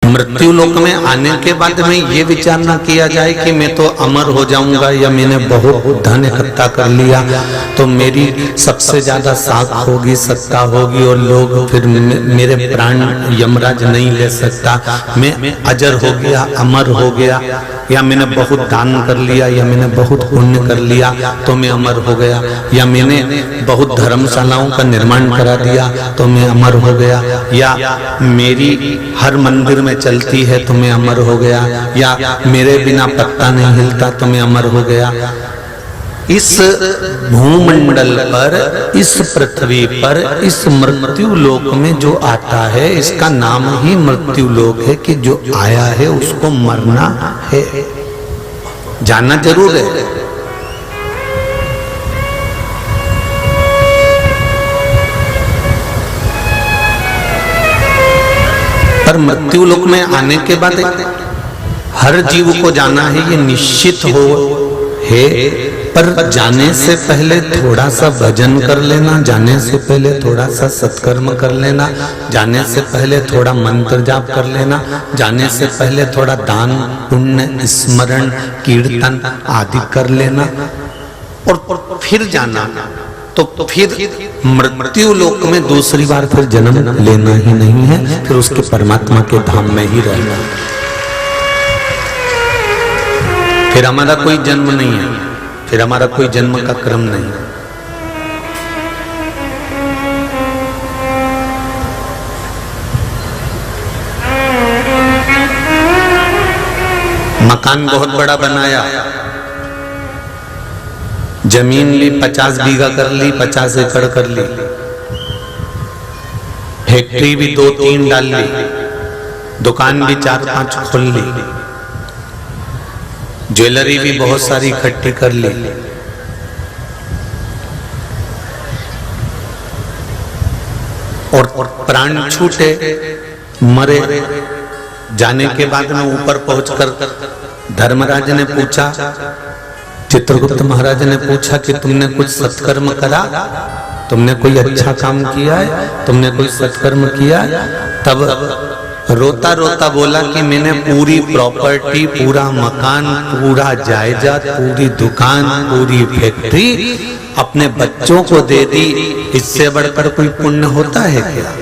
मृत्यु लोक में आने के बाद में ये विचार ना किया जाए कि मैं तो अमर हो जाऊंगा या मैंने बहुत धन इकट्ठा कर लिया तो मेरी सबसे ज्यादा साख होगी, सत्ता होगी और लोग फिर मेरे प्राण यमराज नहीं ले सकता, मैं अजर हो गया, अमर हो गया, या मैंने बहुत दान कर लिया या मैंने बहुत पुण्य कर लिया तो मैं अमर हो गया, या मैंने बहुत धर्मशालाओं का निर्माण करा दिया तो मैं अमर हो गया, या मेरी हर मंदिर में चलती है तो मैं अमर हो गया, या मेरे बिना पत्ता नहीं हिलता तो मैं अमर हो गया। इस भूमंडल पर, इस पृथ्वी पर, इस मृत्यु लोक में जो आता है इसका नाम ही मृत्यु लोक है कि जो आया है उसको मरना है, जाना जरूर है। पर मृत्यु लोक में आने के बाद हर जीव को जाना है, ये निश्चित हो है। पर जाने से पहले थोड़ा सा भजन कर लेना, जाने से पहले थोड़ा सा सत्कर्म कर लेना, जाने से पहले थोड़ा मंत्र जाप कर लेना, जाने से पहले थोड़ा दान पुण्य स्मरण कीर्तन आदि कर लेना और फिर जाना। तो फिर मृत्यु लोक में दूसरी बार फिर जन्म लेना ही नहीं है, फिर उसके परमात्मा के धाम में ही रहना। फिर हमारा कोई जन्म नहीं है, फिर हमारा कोई जन्म का क्रम नहीं। मकान बहुत बड़ा बनाया, जमीन ली 50 बीघा कर ली, 50 एकड़ कर ली, फैक्ट्री भी 2-3 डाल ली, दुकान भी 4-5 खोल ली, ज्वेलरी भी बहुत सारी इकट्ठी कर ली, और प्राण छूटे मरे। जाने के बाद में ऊपर पहुंचकर धर्मराज ने पूछा, चित्रगुप्त महाराज ने पूछा कि तुमने कुछ सत्कर्म करा, तुमने कोई अच्छा काम किया है, तुमने कोई सत्कर्म किया? तब रोता रोता बोला कि मैंने पूरी प्रॉपर्टी, पूरा मकान, पूरा जायदाद, पूरी दुकान, पूरी फैक्ट्री अपने बच्चों को दे दी, इससे बढ़कर कोई पुण्य होता है क्या?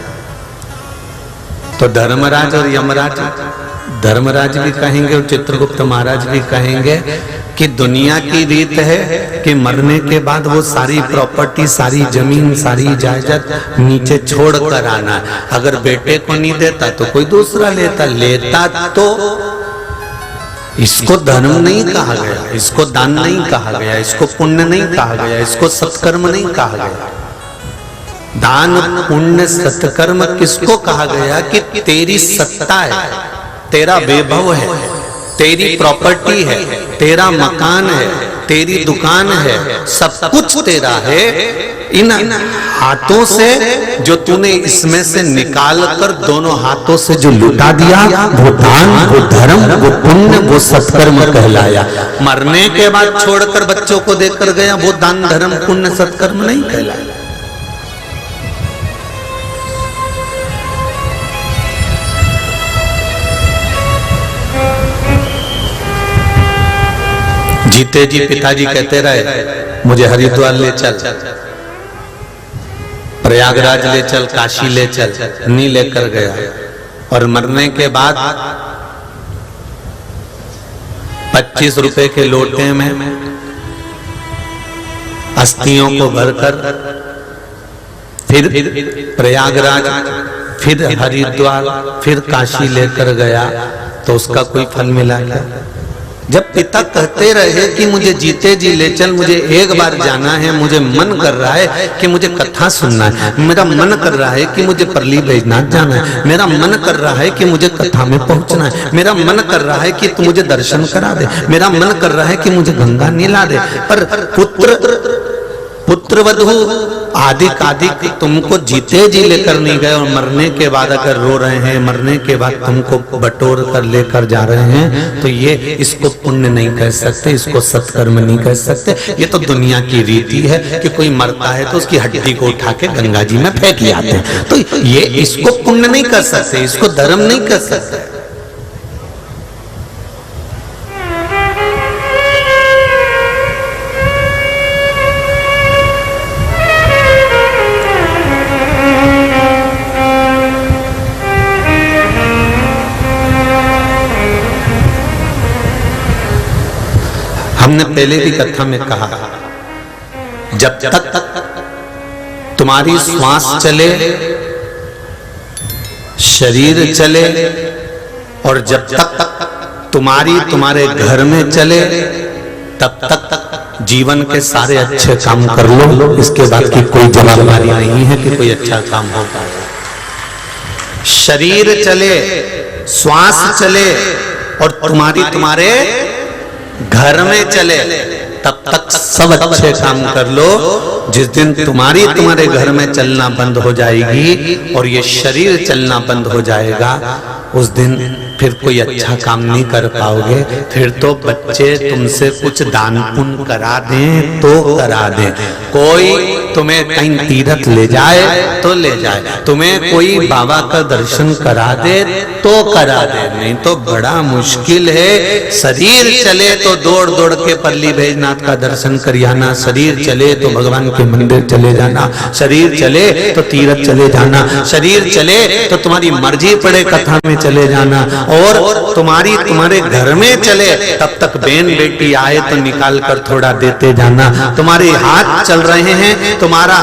तो धर्मराज और यमराज, धर्मराज भी कहेंगे और चित्रगुप्त महाराज भी कहेंगे कि दुनिया की रीत है कि मरने के बाद वो सारी प्रॉपर्टी, सारी जमीन, सारी जायदाद नीचे छोड़ कर आना। अगर बेटे को नहीं देता तो कोई दूसरा लेता तो इसको धर्म नहीं कहा गया, इसको दान नहीं कहा गया, इसको पुण्य नहीं कहा गया, इसको सत्कर्म नहीं कहा गया। दान पुण्य सत्कर्म किसको कहा गया कि तेरी सत्ता है, तेरा वैभव है, तेरी प्रॉपर्टी है, तेरा मकान है, तेरी दुकान है, सब कुछ तेरा है। इन हाथों से जो तूने इसमें से निकाल कर दोनों हाथों से जो लुटा दिया, वो दान, वो धर्म, वो पुण्य, वो सत्कर्म कहलाया। मरने के बाद छोड़कर बच्चों को देकर गया, वो दान धर्म पुण्य सत्कर्म नहीं कहलाया। जीते जी पिताजी कहते रहे मुझे हरिद्वार ले चल, प्रयागराज ले चल, काशी ले चल, नहीं लेकर गया। और मरने के बाद 25 रुपए के लोटे में अस्थियों को भरकर फिर प्रयागराज, फिर हरिद्वार, फिर काशी लेकर गया, तो उसका कोई फल मिला क्या? जब पिता कहते रहे कि मुझे जीते जी ले चल, मुझे एक बार जाना है, मुझे मन कर रहा है कि मुझे कथा सुनना है, मेरा मन कर रहा है कि मुझे परली बैजनाथ जाना है, मेरा मन कर रहा है कि मुझे कथा में पहुंचना है, मेरा मन कर रहा है कि तू मुझे दर्शन करा दे, मेरा मन कर रहा है कि मुझे गंगा नीला दे, पर पुत्रवधू आदि कादिक तुमको जीते जी लेकर नहीं गए, और मरने के बाद अगर रो रहे हैं, मरने के बाद तुमको बटोर कर लेकर जा रहे हैं, तो ये इसको पुण्य नहीं कह सकते, इसको सत्कर्म नहीं कह सकते। ये तो दुनिया की रीति है कि कोई मरता है तो उसकी हड्डी को उठा के गंगा जी में फेंक आते हैं, तो ये इसको पुण्य नहीं कर सकते, इसको धर्म नहीं कर सकते। हमने पहले भी कथा में कहा, जब तक तुम्हारी श्वास चले, शरीर चले, और जब तक तुम्हारे घर में चले, तब तक जीवन के सारे अच्छे काम कर लो। इसके बाद की कोई जवाबदारी नहीं है कि कोई अच्छा काम होगा। शरीर चले, श्वास चले, और तुम्हारे घर में चले, तब तक सब अच्छे काम कर लो। जिस दिन तुम्हारे घर में चलना बंद हो जाएगी और ये शरीर चलना बंद हो जाएगा, उस दिन फिर कोई अच्छा काम नहीं कर पाओगे। फिर तो बच्चे तुमसे कुछ दान पुण्य करा दें तो करा दें, कोई तुम्हें कहीं तीर्थ ले जाए तो ले जाए, तुम्हें कोई बाबा का दर्शन करा दे तो करा दे, नहीं तो बड़ा मुश्किल है। शरीर चले तो दौड़ दौड़ के पल्ली बैजनाथ का दर्शन करियाना, शरीर चले तो भगवान के मंदिर चले जाना, शरीर चले तो तीर्थ चले जाना, शरीर चले तो तुम्हारी मर्जी पड़े कथा में चले जाना, और तुम्हारे घर में चले तब तक बहन बेटी आए तो निकाल कर थोड़ा देते जाना। तुम्हारे हाथ चल रहे हैं, तुम्हारा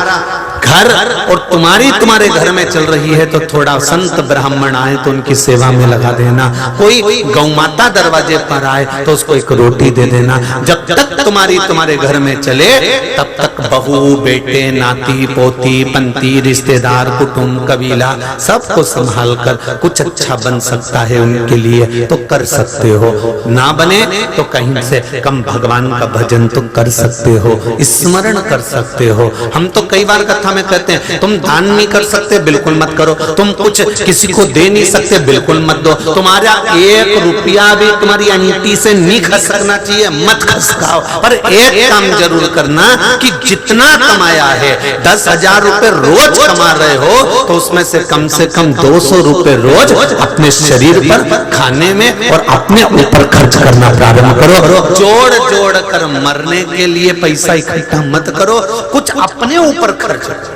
घर और तुम्हारे घर में चल रही है तो थोड़ा संत ब्राह्मण आए तो उनकी सेवा में लगा देना। कोई गौ माता दरवाजे पर आए तो उसको एक रोटी दे देना। जब तक तुम्हारे घर में चले तब तक बहू बेटे नाती पोती पंती रिश्तेदार कुटुंब कबीला सबको संभाल कर कुछ अच्छा बन सकता है उनके लिए तो कर सकते हो, ना बने तो कहीं से कम भगवान का भजन तो कर सकते हो, स्मरण कर सकते हो। हम तो कई बार कथा में कहते हैं तुम दान नहीं कर सकते बिल्कुल मत करो, तुम कुछ किसी को दे नहीं सकते बिल्कुल मत दो, तुम्हारा 1 रुपया भी तुम्हारी अंगूठी से नहीं खसकना चाहिए, मत खसकाओ। पर एक काम जरूर करना कि जितना कमाया है 10,000 रुपए रोज कमा रहे हो तो उसमें से कम 200 रुपए रोज अपने शरीर पर खाने में और अपने ऊपर खर्च करना प्रारंभ करो। जोड़ जोड़ कर मरने के लिए पैसा इकट्ठा मत करो, कुछ अपने ऊपर खर्च करो।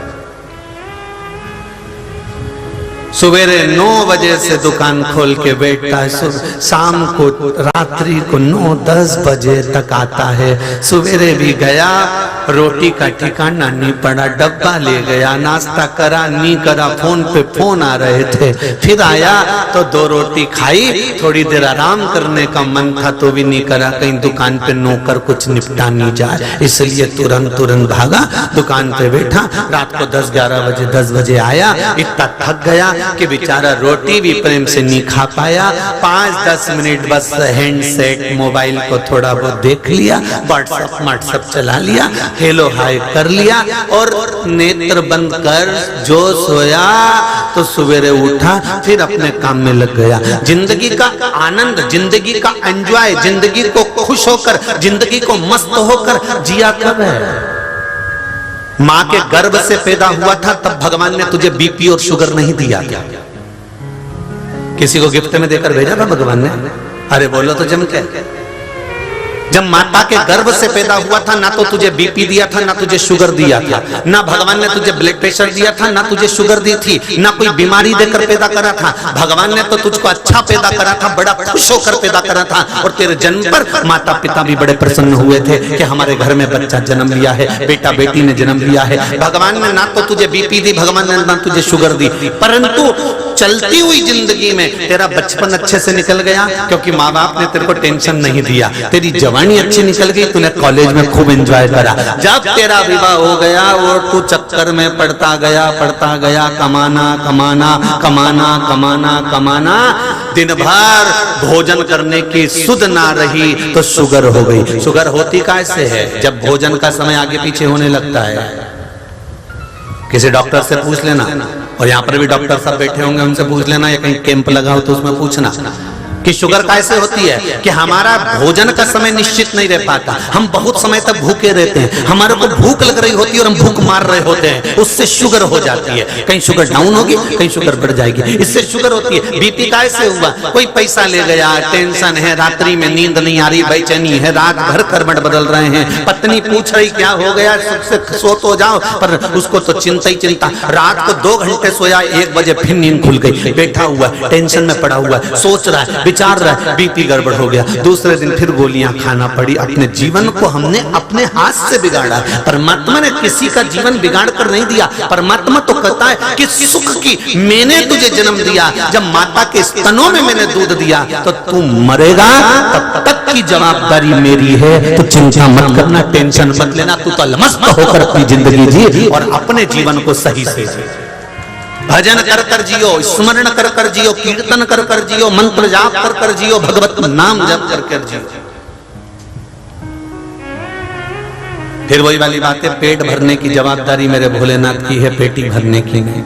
सवेरे 9 बजे से दुकान खोल के बैठता है, शाम को रात्रि को 9-10 बजे तक आता है। सवेरे भी गया, रोटी का ठिकाना नहीं पड़ा, डब्बा ले गया, नाश्ता करा नहीं करा, फोन पे फोन आ रहे थे, फिर आया तो 2 रोटी खाई, थोड़ी देर आराम करने का मन था तो भी नहीं करा, कहीं दुकान पे नौकर कुछ निपटा नहीं जाए, इसलिए तुरंत भागा, दुकान पे बैठा। रात को 10 बजे आया, इतना थक गया कि बेचारा रोटी भी प्रेम से नहीं खा पाया। 5-10 मिनट बस हैंडसेट मोबाइल को थोड़ा बहुत देख लिया, व्हाट्सएप चला लिया, हेलो हाय कर लिया और नेत्र बंद कर जो सोया तो सवेरे उठा, फिर अपने काम में लग गया। जिंदगी का आनंद, जिंदगी का एंजॉय, जिंदगी को खुश होकर, जिंदगी को मस्त होकर जिया कब है? मां के गर्भ से पैदा हुआ था तब भगवान ने तुझे बीपी और शुगर नहीं दिया क्या? किसी को गिफ्ट में देकर भेजा था भगवान ने? अरे बोलो तो जम के। जब माता के गर्भ से पैदा हुआ था ना तो तुझे बीपी दिया था ना तुझे शुगर दिया था, ना भगवान ने तुझे ब्लड प्रेशर दिया था ना तुझे शुगर दी थी, ना कोई बीमारी देकर पैदा करा था। भगवान ने तो तुझको अच्छा पैदा करा था, बड़ा खुश होकर पैदा करा था, और तेरे जन्म पर माता पिता भी बड़े प्रसन्न हुए थे कि हमारे घर में बच्चा जन्म लिया है, बेटा बेटी ने जन्म लिया है। भगवान ने ना तो तुझे बीपी दी, भगवान ने ना तुझे शुगर दी, परंतु चलती हुई जिंदगी में तेरा बचपन अच्छे से निकल गया क्योंकि माँ बाप ने तेरे को टेंशन नहीं दिया, तेरी जवानी अच्छी निकल गई, तूने कॉलेज में खूब एंजॉय करा। जब तेरा विवाह हो गया वो तू चक्कर में पड़ता गया, कमाना, दिन भर भोजन करने की सुध ना रही तो शुगर हो गई। शुगर होती कैसे है? जब भोजन का समय आगे पीछे होने लगता है। किसी डॉक्टर से पूछ लेना, और यहाँ पर भी डॉक्टर साहब बैठे होंगे, उनसे पूछ लेना, या कहीं कैंप लगा हो तो उसमें पूछना कि शुगर कैसे होती है कि हमारा भोजन का समय निश्चित नहीं रह पाता, हम बहुत समय तक भूखे रहते हैं, हमारे को भूख लग रही होती है और हम भूख मार रहे होते हैं, उससे शुगर हो जाती है। कहीं शुगर डाउन होगी, कहीं शुगर बढ़ जाएगी, इससे शुगर होती है। बीपी कैसे हुआ? कोई पैसा ले गया, टेंशन है, रात्रि में नींद नहीं आ रही, बेचैनी है, रात भर करवट बदल रहे हैं, पत्नी पूछ रही क्या हो गया, सबसे सो तो जाओ, पर उसको तो चिंता ही चिंता। रात को 2 घंटे सोया, 1 बजे फिर नींद खुल गई, बैठा हुआ टेंशन में पड़ा हुआ, सोच रहा है विचार रहा है, बीपी गड़बड़ हो गया, दूसरे दिन फिर गोलियां खाना पड़ी। अपने जीवन को हमने अपने हाथ से बिगाड़ा। परमात्मा ने किसी का जीवन बिगाड़ कर नहीं दिया। परमात्मा तो कहता है कि सुख की मैंने तुझे जन्म दिया, जब माता के स्तनों में मैंने दूध दिया, तो तू मरेगा तब तक की जवाबदारी मेरी है। तो चिंता मत करना, टेंशन मत लेना, तू तो अलमस्त होकर अपनी जिंदगी जी और अपने जीवन को सही से जी। भजन कर कर जियो, स्मरण कर कर जियो, कीर्तन कर कर जियो, मंत्र जाप कर कर जियो, भगवत नाम जप कर कर जियो। फिर वही वाली बात है, पेट भरने की जवाबदारी मेरे भोलेनाथ की है, पेटी भरने की नहीं।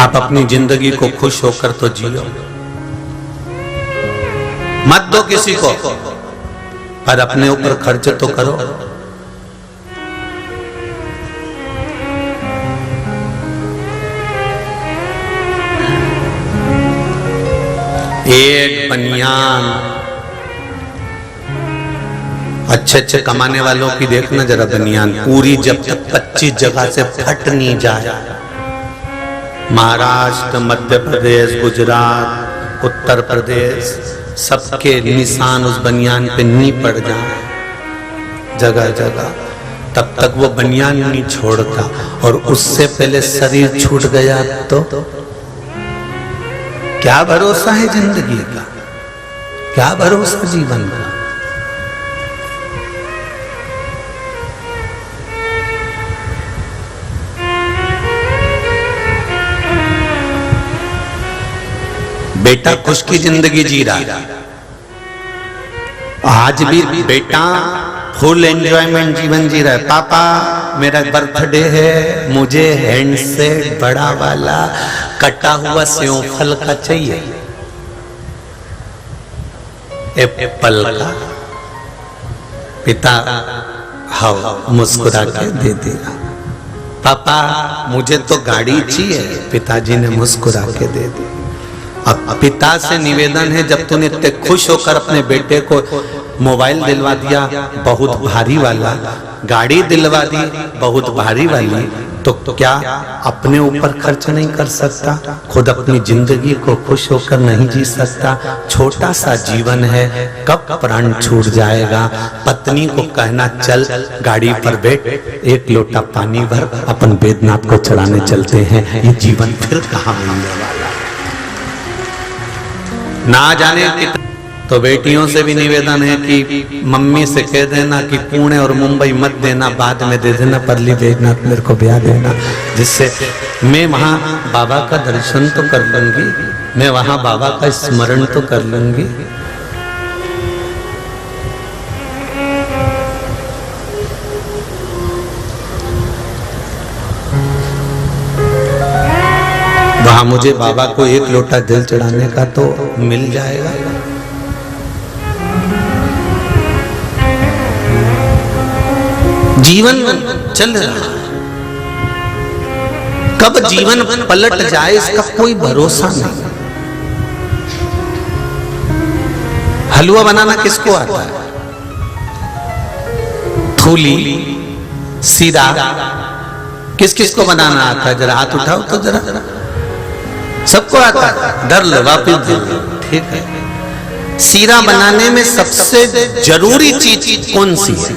आप अपनी जिंदगी को खुश होकर तो जियो, मत दो किसी को, पर अपने ऊपर खर्च तो करो। एक बनियान अच्छे कमाने वालों की देखना जरा, बनियान पूरी जब तक 25 जगह से फट नहीं जाए, महाराष्ट्र, मध्य प्रदेश, गुजरात, उत्तर प्रदेश, सबके निशान उस बनियान पे नहीं पड़ जाए जगह जगह, तब तक वो बनियान नहीं छोड़ता। और उससे पहले शरीर छूट गया तो क्या भरोसा है जिंदगी का, क्या भरोसा जीवन का। बेटा खुश की जिंदगी जी रहा है, आज भी बेटा फुल एंजॉयमेंट जीवन जी रहा है। पापा मेरा बर्थडे है, मुझे हैंडसेट बड़ा वाला कटा हुआ सेव फल का चाहिए, एप्पल का। पिता हाँ मुस्कुरा के दे दिया। पापा मुझे तो गाड़ी चाहिए, पिताजी ने मुस्कुरा के दे दी। अब पिता से निवेदन है, जब तूने इतने खुश होकर अपने बेटे को मोबाइल दिलवा दिया बहुत भारी वाला, गाड़ी दिलवा दी बहुत भारी वाली, तो क्या अपने ऊपर खर्च नहीं कर सकता? खुद अपनी जिंदगी को खुश होकर नहीं जी सकता? छोटा सा जीवन है, कब प्राण छूट जाएगा। पत्नी को कहना चल गाड़ी पर बैठ, एक लोटा पानी भर, अपन बैद्यनाथ को चढ़ाने चलते हैं, ये जीवन फिर कहाँ मिलने वाला है। ना जाने तो बेटियों से भी निवेदन है कि मम्मी से कह देना कि पुणे और मुंबई मत देना, बाद में दे देना, परली बैजनाथ मेरे को ब्याह देना, जिससे मैं वहां बाबा का दर्शन तो कर लूंगी, मैं वहां बाबा का स्मरण तो कर लूंगी। वहां मुझे बाबा को एक लोटा जल चढ़ाने का तो मिल जाएगा। जीवन चल रहा है, कब जीवन पलट जाए इसका कोई भरोसा नहीं। हलवा बनाना किसको आता है? थूली, सीरा, किस किस को बनाना आता है? जरा हाथ उठाओ तो जरा। सबको आता है, डर लो वापिस दे दो, ठीक है। सीरा बनाने में सबसे जरूरी चीज कौन सी है?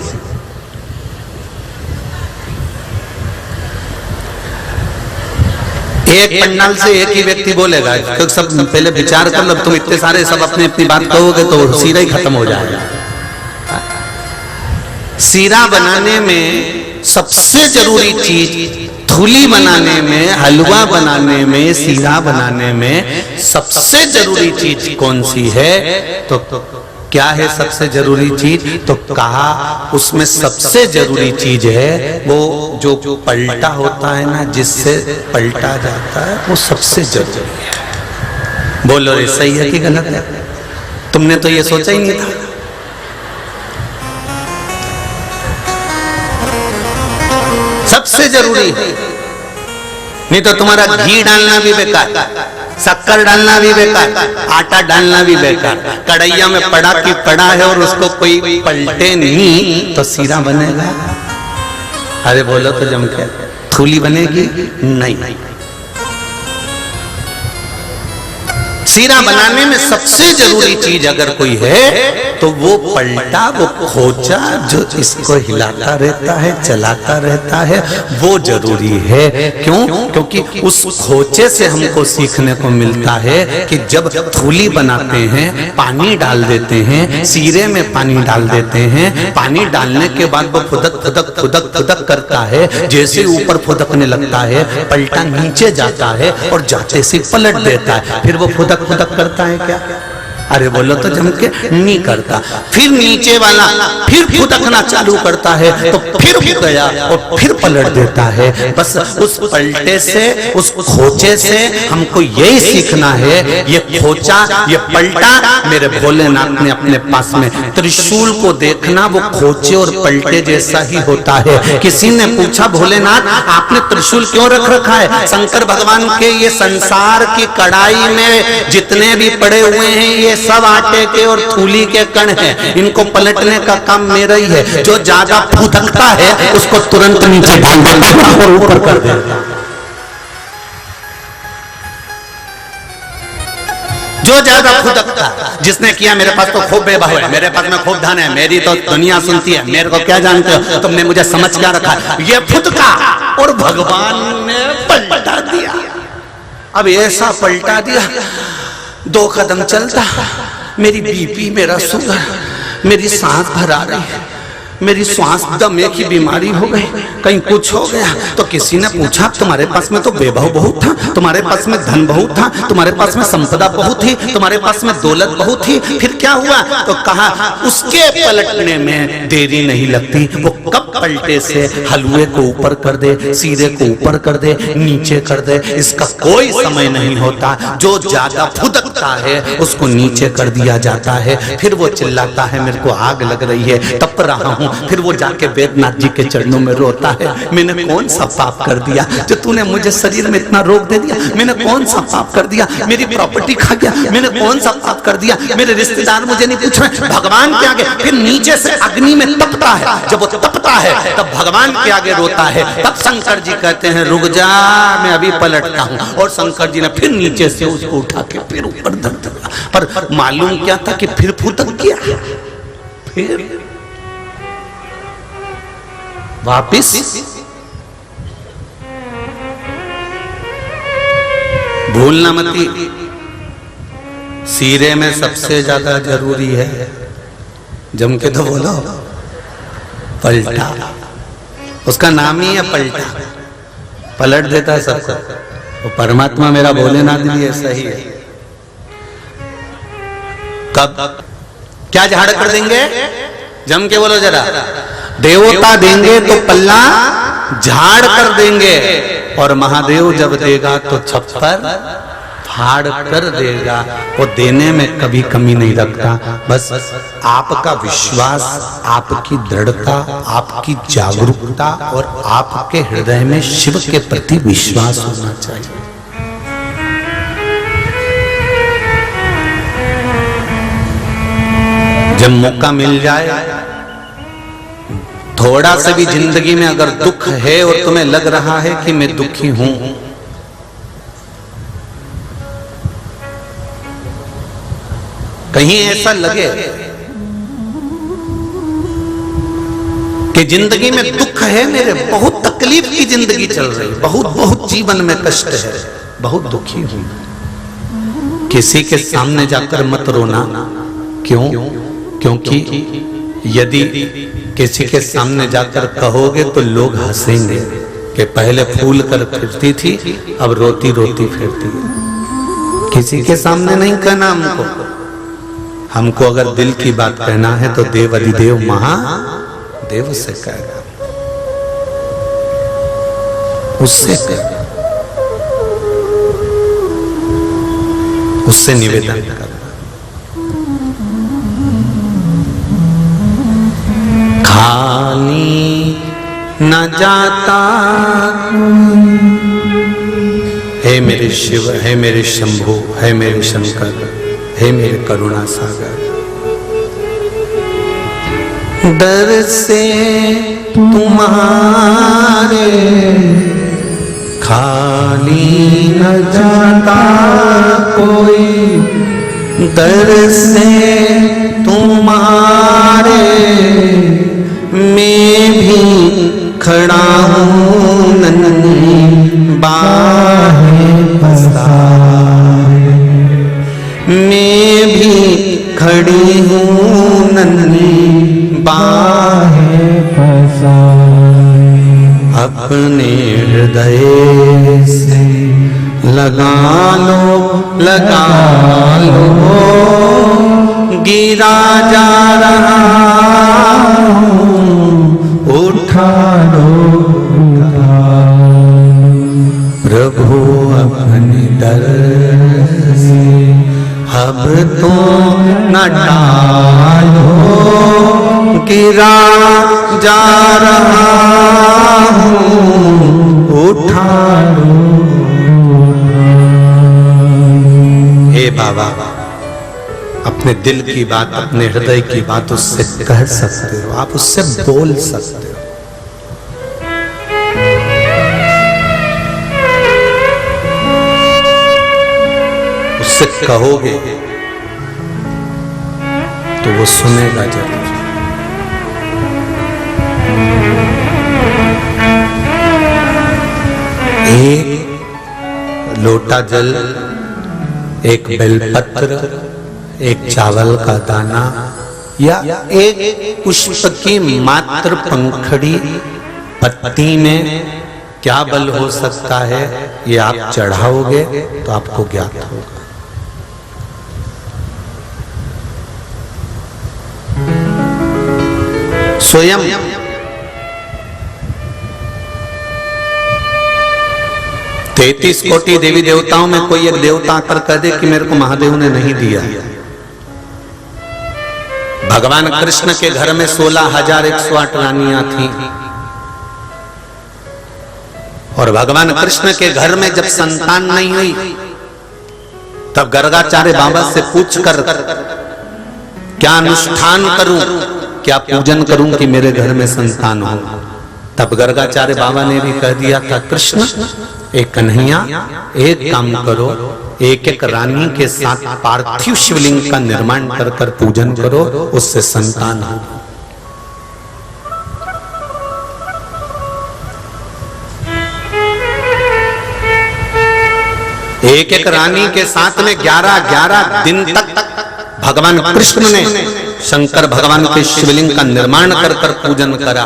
एक पंडाल से एक ही व्यक्ति बोलेगा, तो सब पहले विचार कर लो, तुम इतने सारे सब अपनी अपनी बात कहोगे तो सीरा ही खत्म हो जाएगा। सीरा बनाने में सबसे जरूरी चीज, थूली बनाने में, हलवा बनाने में, सीरा बनाने में सबसे जरूरी चीज कौन सी है? तो क्या है सबसे जरूरी चीज? तो कहा उसमें सबसे जरूरी चीज है वो जो पलटा होता है ना, जिससे पलटा जाता है, वो सबसे जरूरी है। बोलो रे, सही है कि गलत है? तुमने तो ये सोचा ही नहीं था। सबसे जरूरी है, नहीं तो तुम्हारा घी डालना भी बेकार, शक्कर डालना भी बेकार, आटा डालना भी बेकार। कढ़ैया में पड़ा की पड़ा है और उसको कोई पलटे नहीं तो सीरा बनेगा? अरे बोलो तो जम के। थूली बनेगी नहीं। सीरा बनाने में सबसे जरूरी चीज अगर कोई है तो वो पलटा, वो खोचा जो इसको हिलाता रहता है, चलाता रहता है, वो जरूरी है। क्यों? क्योंकि उस खोचे से हमको सीखने को मिलता है कि जब थूली बनाते हैं, पानी डाल देते हैं, सीरे में पानी डाल देते हैं, पानी डालने के बाद वो फुदक फुदक फुदक फुदक करता है। जैसे ऊपर फुदकने लगता है, पलटा नीचे जाता है और जाते से पलट देता है। फिर वो फुदक फुदक करता है क्या? अरे बोलो तो जम के नहीं करता। फिर नीचे वाला फिर फुदकना चालू करता है तो फिर गया और फिर पलट देता है। बस उस पलटे से, उस खोचे से हमको यही सीखना है। ये खोचा, ये पलटा मेरे भोलेनाथ ने अपने पास में त्रिशूल को देखना, वो खोचे और पलटे जैसा ही होता है। किसी ने पूछा, भोलेनाथ आपने त्रिशूल क्यों रख रखा है? शंकर भगवान के ये संसार की कढ़ाई में जितने भी पड़े हुए हैं ये सब आटे के और थूली के कण हैं, इनको पलटने का काम मेरा ही है। जो ज्यादा फुदकता है उसको तुरंत नीचे डाल देता और ऊपर कर देता। जो ज्यादा फुदकता, जिसने किया मेरे पास तो खूब बेबह है, मेरे पास में खूब धन है, मेरी तो दुनिया सुनती है, मेरे को क्या जानते हो, तुमने मुझे समझ क्या रखा? ये फुदका और भगवान ने पलटा दिया। अब ऐसा पलटा दिया, 2 कदम चलता, मेरी बीपी, मेरा शुगर, मेरी सांस भरा रही है, मेरी श्वास दम एक ही बीमारी हो गई, कहीं कुछ हो गया। तो किसी ने पूछा, तुम्हारे पास में तो वैभव बहुत था, तुम्हारे पास में धन बहुत था, तुम्हारे पास में संपदा बहुत थी, तुम्हारे पास में दौलत बहुत थी, फिर क्या हुआ? तो कहा उसके पलटने में देरी नहीं लगती। वो कब पलटे से हलवे को ऊपर कर दे, सीरे को ऊपर कर दे, नीचे कर दे, इसका कोई समय नहीं होता। जो ज्यादा फुदकता है उसको नीचे कर दिया जाता है। फिर वो चिल्लाता है मेरे को आग लग रही है, तप रहा हूं। फिर वो जाके वैद्यनाथ जी के चरणों में रोता है, मैंने कौन सा पाप कर दिया जो तूने मुझे शरीर में इतना रोग दे दिया? मैंने कौन सा पाप कर दिया? मेरी प्रॉपर्टी खा गया, मैंने कौन सा पाप कर दिया? मेरे रिश्तेदार मुझे नहीं पूछ रहे। भगवान के आगे फिर नीचे से अग्नि में तपता है, जब वो तपता है तब भगवान के आगे रोता है। तब शंकर जी कहते हैं रुक जा, मैं अभी पलटता हूँ। और शंकर जी ने फिर नीचे से उसको उठा के फिर ऊपर धर दिया। पर मालूम क्या था कि फिर फुदक गया, फिर वापिस भूलना मत। सीरे में सबसे ज्यादा जरूरी है, जम के तो बोलो, पलटा। उसका नाम ही है पलटा, पलट देता है सबको। वो परमात्मा मेरा भोलेनाथ भी ऐसा ही है। कब क्या झाड़ कर देंगे? जम के बोलो जरा। देवता देंगे तो पल्ला झाड़ कर देंगे, और महादेव जब देगा तो छप्पर फाड़ कर देगा। वो देने में कभी कमी नहीं रखता। बस आपका विश्वास, आपकी दृढ़ता, आपकी जागरूकता और आपके हृदय में शिव के प्रति विश्वास होना चाहिए। जब मौका मिल जाए, थोड़ा सा भी जिंदगी में अगर दुख है और तुम्हें लग रहा है कि मैं दुखी हूं, कहीं ऐसा लगे कि जिंदगी में दुख है, मेरे बहुत तकलीफ की जिंदगी चल रही, बहुत जीवन में कष्ट है, बहुत दुखी हूं, किसी के सामने जाकर मत रोना। क्यों? क्योंकि यदि किसी के सामने जाकर कहोगे तो लोग हंसेंगे कि पहले फूल कर फिरती थी, अब रोती रोती फिरती है। किसी के सामने नहीं कहना हमको। हमको अगर दिल की बात कहना है तो देव अधिदेव महादेव से कहना, उससे कहना, उससे निवेदन करना। खाली न जाता हे मेरे शिव, हे मेरे शंभु, हे मेरे शंकर, हे मेरे करुणा सागर, डर से तुम्हारे खाली न जाता कोई दर से तुम्हारे, मैं भी खड़ा हूँ नन्ही बाहें पसारे, मैं भी खड़ी हूँ नन्ही बाहें पसारे। अपने हृदय से लगा लो गिरा जा रहा उठा लो प्रभु अपने दर से अब तो न डालो, गिरा जा रहा उठा लो। हे बाबा, अपने दिल की बात, अपने हृदय की बात उससे कह सकते हो, आप उससे बोल सकते हो। उससे कहोगे तो वो सुनेगा जरूर। एक लोटा जल, एक बेलपत्र, एक चावल का दाना या एक पुष्प की मात्र पंखड़ी पत्ती में क्या बल हो सकता है, ये आप चढ़ाओगे तो आपको ज्ञात होगा। स्वयं 33 कोटि देवी देवताओं में कोई एक देवता आकर कह दे कि मेरे को महादेव ने नहीं दिया। भगवान कृष्ण के घर में 16,108 रानियां थीं और भगवान कृष्ण के घर में जब संतान नहीं हुई तब गर्गाचार्य बाबा से पूछकर क्या अनुष्ठान करूं, क्या पूजन करूं कि मेरे घर में संतान हो। तब गर्गाचार्य बाबा ने भी कह दिया था, कृष्ण एक कन्हैया, एक काम करो, एक एक रानी के साथ पार्थिव शिवलिंग का निर्माण कर कर पूजन करो, उससे संतान हो। एक एक रानी के साथ में 11-11 दिन तक भगवान कृष्ण ने शंकर भगवान के शिवलिंग का निर्माण कर कर पूजन करा,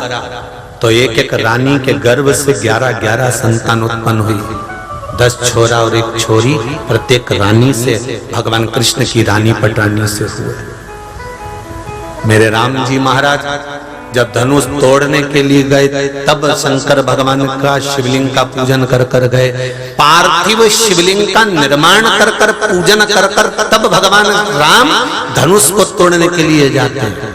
तो एक एक रानी के गर्भ से 11-11 संतान उत्पन्न हुई। 10 छोरा और 1 छोरी प्रत्येक रानी से भगवान कृष्ण की रानी पटरानी से हुए। मेरे राम जी महाराज जब धनुष तोड़ने के लिए गए तब शंकर भगवान का शिवलिंग का पूजन कर कर गए। पार्थिव शिवलिंग का निर्माण कर कर पूजन कर कर तब भगवान राम धनुष को तोड़ने के लिए जाते हैं।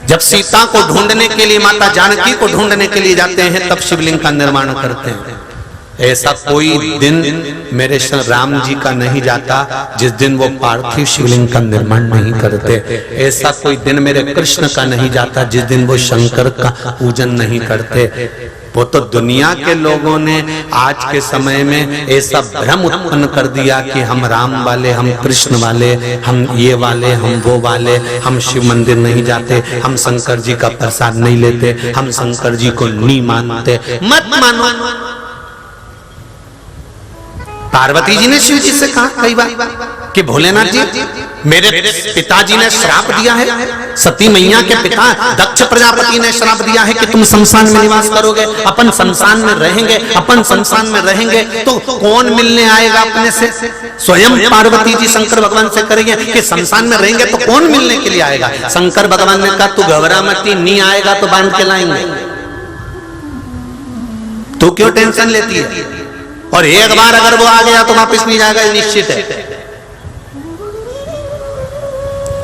जब सीता को ढूंढने के लिए, माता जानकी को ढूंढने के लिए जाते हैं तब शिवलिंग का निर्माण करते हैं। ऐसा कोई दिन मेरे राम जी का नहीं जाता जिस दिन वो पार्थिव शिवलिंग का निर्माण नहीं करते। ऐसा कोई दिन मेरे कृष्ण का नहीं जाता जिस दिन वो शंकर का पूजन नहीं करते। वो तो दुनिया के लोगों ने आज के समय में ऐसा भ्रम उत्पन्न कर दिया कि हम राम वाले, हम कृष्ण वाले, हम ये वाले, हम वो वाले, हम शिव मंदिर नहीं जाते, हम शंकर जी का प्रसाद नहीं लेते, हम शंकर जी को नहीं मानते। मत मानो। पार्वती जी ने शिव जी से कहा कई बार कि भोलेनाथ जी, मेरे पिताजी ने श्राप दिया है, सती मैया के पिता दक्ष प्रजापति ने श्राप दिया है कि तुम शमशान में निवास करोगे, अपन शमशान में रहेंगे, अपन शमशान में रहेंगे तो कौन मिलने आएगा अपने से। स्वयं पार्वती जी शंकर भगवान से करेंगे कि शमशान में रहेंगे तो कौन मिलने के लिए आएगा। शंकर भगवान ने कहा तू घबरा मत, नहीं आएगा तो बांध के लाएंगे, तू क्यों टेंशन लेती है। और एक बार अगर वो आ गया तो वापस नहीं जाएगा, निश्चित है।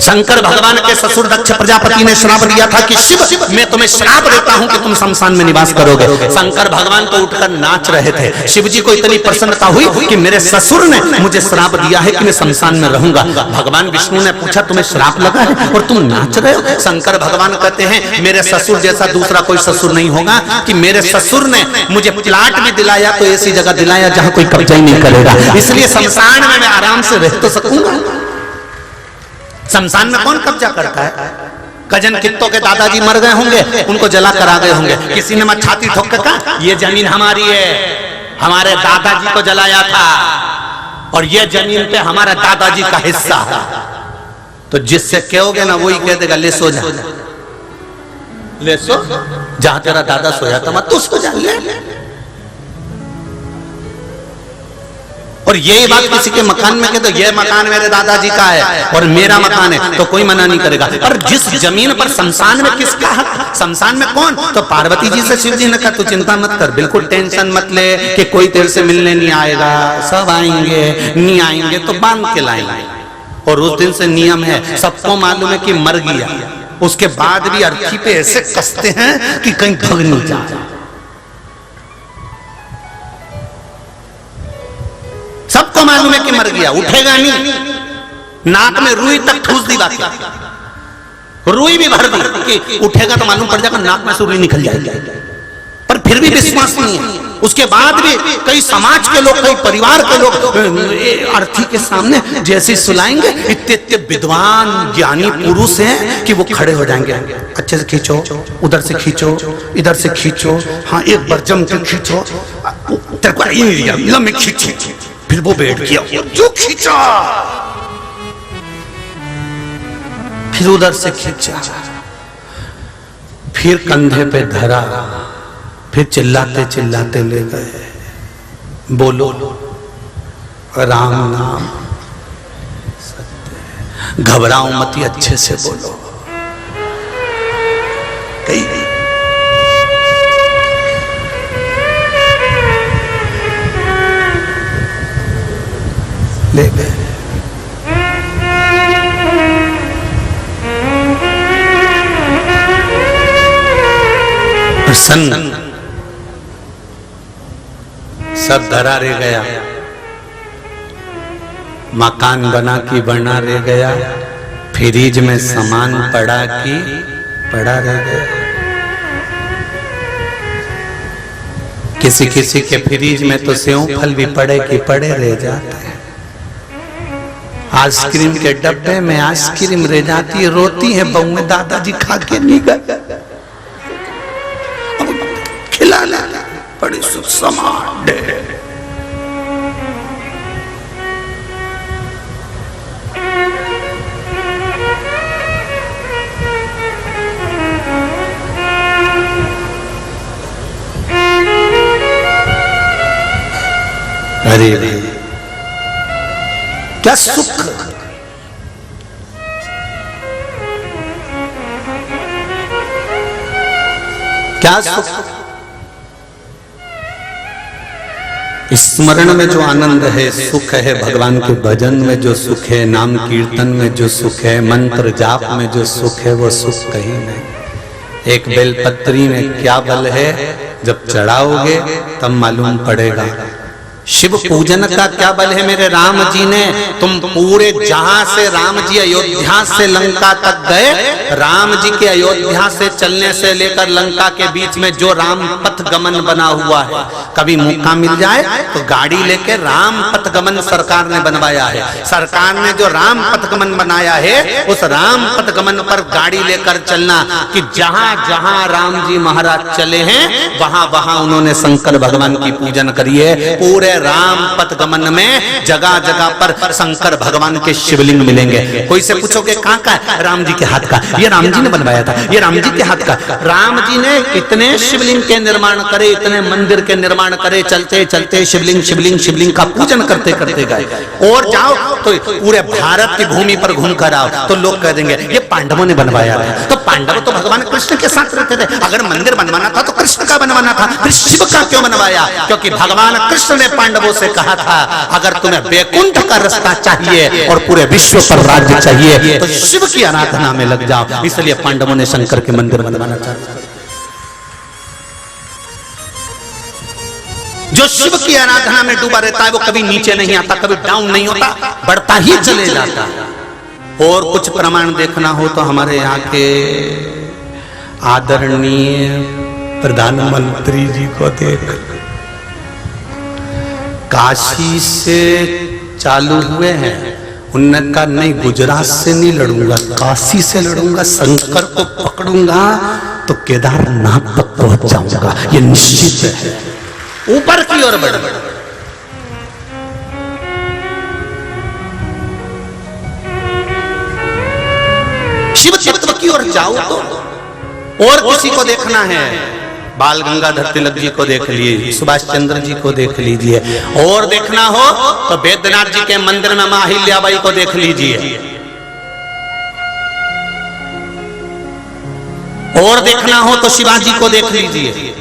शंकर भगवान के ससुर दक्ष प्रजापति ने श्राप दिया था कि शिव मैं तुम्हें श्राप देता हूं कि तुम शमशान में निवास करोगे। शंकर भगवान तो उठकर नाच रहे थे। शिव जी को इतनी प्रसन्नता हुई कि मेरे ससुर ने मुझे श्राप दिया है कि मैं शमशान में रहूंगा। भगवान विष्णु ने पूछा तुम्हें श्राप लगा है और तुम नाच रहे हो? शंकर भगवान कहते हैं मेरे ससुर जैसा दूसरा कोई ससुर नहीं होगा कि मेरे ससुर ने मुझे प्लाट भी दिलाया तो ऐसी जगह दिलाया जहां कोई कब्जा ही नहीं करेगा, इसलिए शमशान में मैं आराम से रह तो सकूंगा। शमशान में कौन कब्जा करता है? कजन कित्तों के दादाजी मर गए होंगे, उनको जला कर आ गए होंगे, किसी ने मत छाती ठोक कर कहा ये जमीन हमारी है, हमारे दादाजी को जलाया था और ये जमीन पे हमारा दादाजी का हिस्सा है। तो जिससे कहोगे ना वही कह देगा ले सो जा, ले सो, जहां तेरा दादा सोया था मत उसको जा ले। और यही बात किसी के मकान में कह दो ये मकान मेरे दादाजी का है और मेरा मकान है तो कोई मना नहीं करेगा। पर जिस जमीन पर शमशान में किसका हक? शमशान में कौन? तो पार्वती जी से शिव जी ने कहा तू चिंता मत कर, बिल्कुल टेंशन मत ले कि कोई तेरे से मिलने नहीं आएगा, सब आएंगे, नहीं आएंगे तो बांध के लाएंगे। और उस दिन से नियम है, सबको मालूम है कि मर गया, उसके बाद भी अर्थी पे ऐसे कसते हैं कि कहीं भग नहीं जाए। सबको मालूम है कि मर गया, उठेगा नहीं, नाक में रुई तक ठूस दी बात, रुई भी भर दी कि उठेगा तो मालूम पड़ जाएगा, नाक में से रुई निकल जाएगी, पर फिर भी विश्वास नहीं है। उसके बाद भी कई समाज के लोग, कई परिवार के लोग अर्थी के सामने जैसे सुलाएंगे, इतने विद्वान ज्ञानी पुरुष हैं कि वो खड़े हो जाएंगे, अच्छे से खींचो, उधर से खींचो, इधर से खींचो, हाँ एक बार जम के खींचो, तेरे को ही नहीं दिया मैं खींचू, फिर वो बैठ गया जो खींचा, फिर उधर से खींचा, फिर कंधे पे धरा, फिर चिल्लाते चिल्लाते ले गए, बोलो राम नाम सत्य, घबराओ मत, अच्छे से बोलो। कहीं ले गए। प्रसन्न सब धरा रह गया, मकान बना की बना रह गया, फ्रिज में सामान पड़ा की पड़ा रह गया। किसी किसी के फ्रिज में तो सेव फल भी पड़े की पड़े रह जाता है। आइसक्रीम के डब्बे में आइसक्रीम रह जाती है, रोती है बहू, दादाजी खा के नहीं गए, खिलाना बड़ी सुख समान दे। अरे क्या सुख, क्या सुख। स्मरण में जो आनंद है, सुख है, भगवान के भजन में जो सुख है, नाम कीर्तन में जो सुख है, मंत्र जाप में जो सुख है, वो सुख कहीं नहीं। एक बेलपत्री में क्या बल है, जब चढ़ाओगे तब मालूम पड़ेगा। शिव पूजन का क्या बल है मेरे राम जी ने, तुम पूरे जहां से राम जी अयोध्या से लंका तक गए, राम जी के अयोध्या से चलने से लेकर लंका के बीच में जो राम पथ गमन बना हुआ है, कभी मौका मिल जाए तो गाड़ी लेके राम पथ गमन सरकार ने बनवाया है। सरकार ने जो राम पथ गमन बनाया है, उस राम पथ गमन पर गाड़ी लेकर चलना कि जहां जहां राम जी महाराज चले हैं वहां वहां उन्होंने शंकर भगवान की पूजन करी है। पूरे राम पथ गमन में जगह जगह पर शंकर भगवान के शिवलिंग मिलेंगे। कोई से पूछोगे कहां का है, राम जी के हाथ का, ये राम जी ने बनवाया था, ये राम जी के हाथ का। राम जी ने इतने शिवलिंग के निर्माण करे, इतने मंदिर के निर्माण करे, चलते चलते शिवलिंग शिवलिंग शिवलिंग का पूजन करते करते गए। और जाओ तो पूरे भारत की भूमि पर घूम कर आओ तो लोग कह देंगे ये पांडवों ने बनवाया था। तो पांडव तो भगवान कृष्ण के साथ रहते थे, अगर मंदिर बनवाना था तो कृष्ण का बनवाना था, फिर शिव का क्यों बनवाया? क्योंकि भगवान कृष्ण ने पांडवों से कहा था अगर तुम्हें वैकुंठ का रास्ता चाहिए और पूरे विश्व पर राज्य चाहिए तो शिव की आराधना में लग जाओ। इसलिए पांडवों ने शंकर के मंदिर बनवाना था। जो शिव की आराधना में डूबा रहता है वो कभी नीचे नहीं आता, कभी डाउन नहीं होता, बढ़ता ही चले जाता। और कुछ प्रमाण देखना हो तो हमारे यहाँ के आदरणीय प्रधानमंत्री जी को देख, काशी से चालू हुए हैं, उन्होंने कहा नहीं गुजरात से नहीं लड़ूंगा, काशी से लड़ूंगा, शंकर को पकड़ूंगा तो केदारनाथ तक पहुंच जाऊंगा, ये निश्चित है, ऊपर की ओर बढ़। शिव तत्व की ओर जाओ तो। और किसी को देखना है, बाल गंगाधर तिलक जी को देख लीजिए, सुभाष चंद्र जी को देख लीजिए। और देखना हो तो बैद्यनाथ जी के मंदिर में मां अहिल्याबाई को देख लीजिए। और देखना हो तो शिवाजी को देख लीजिए।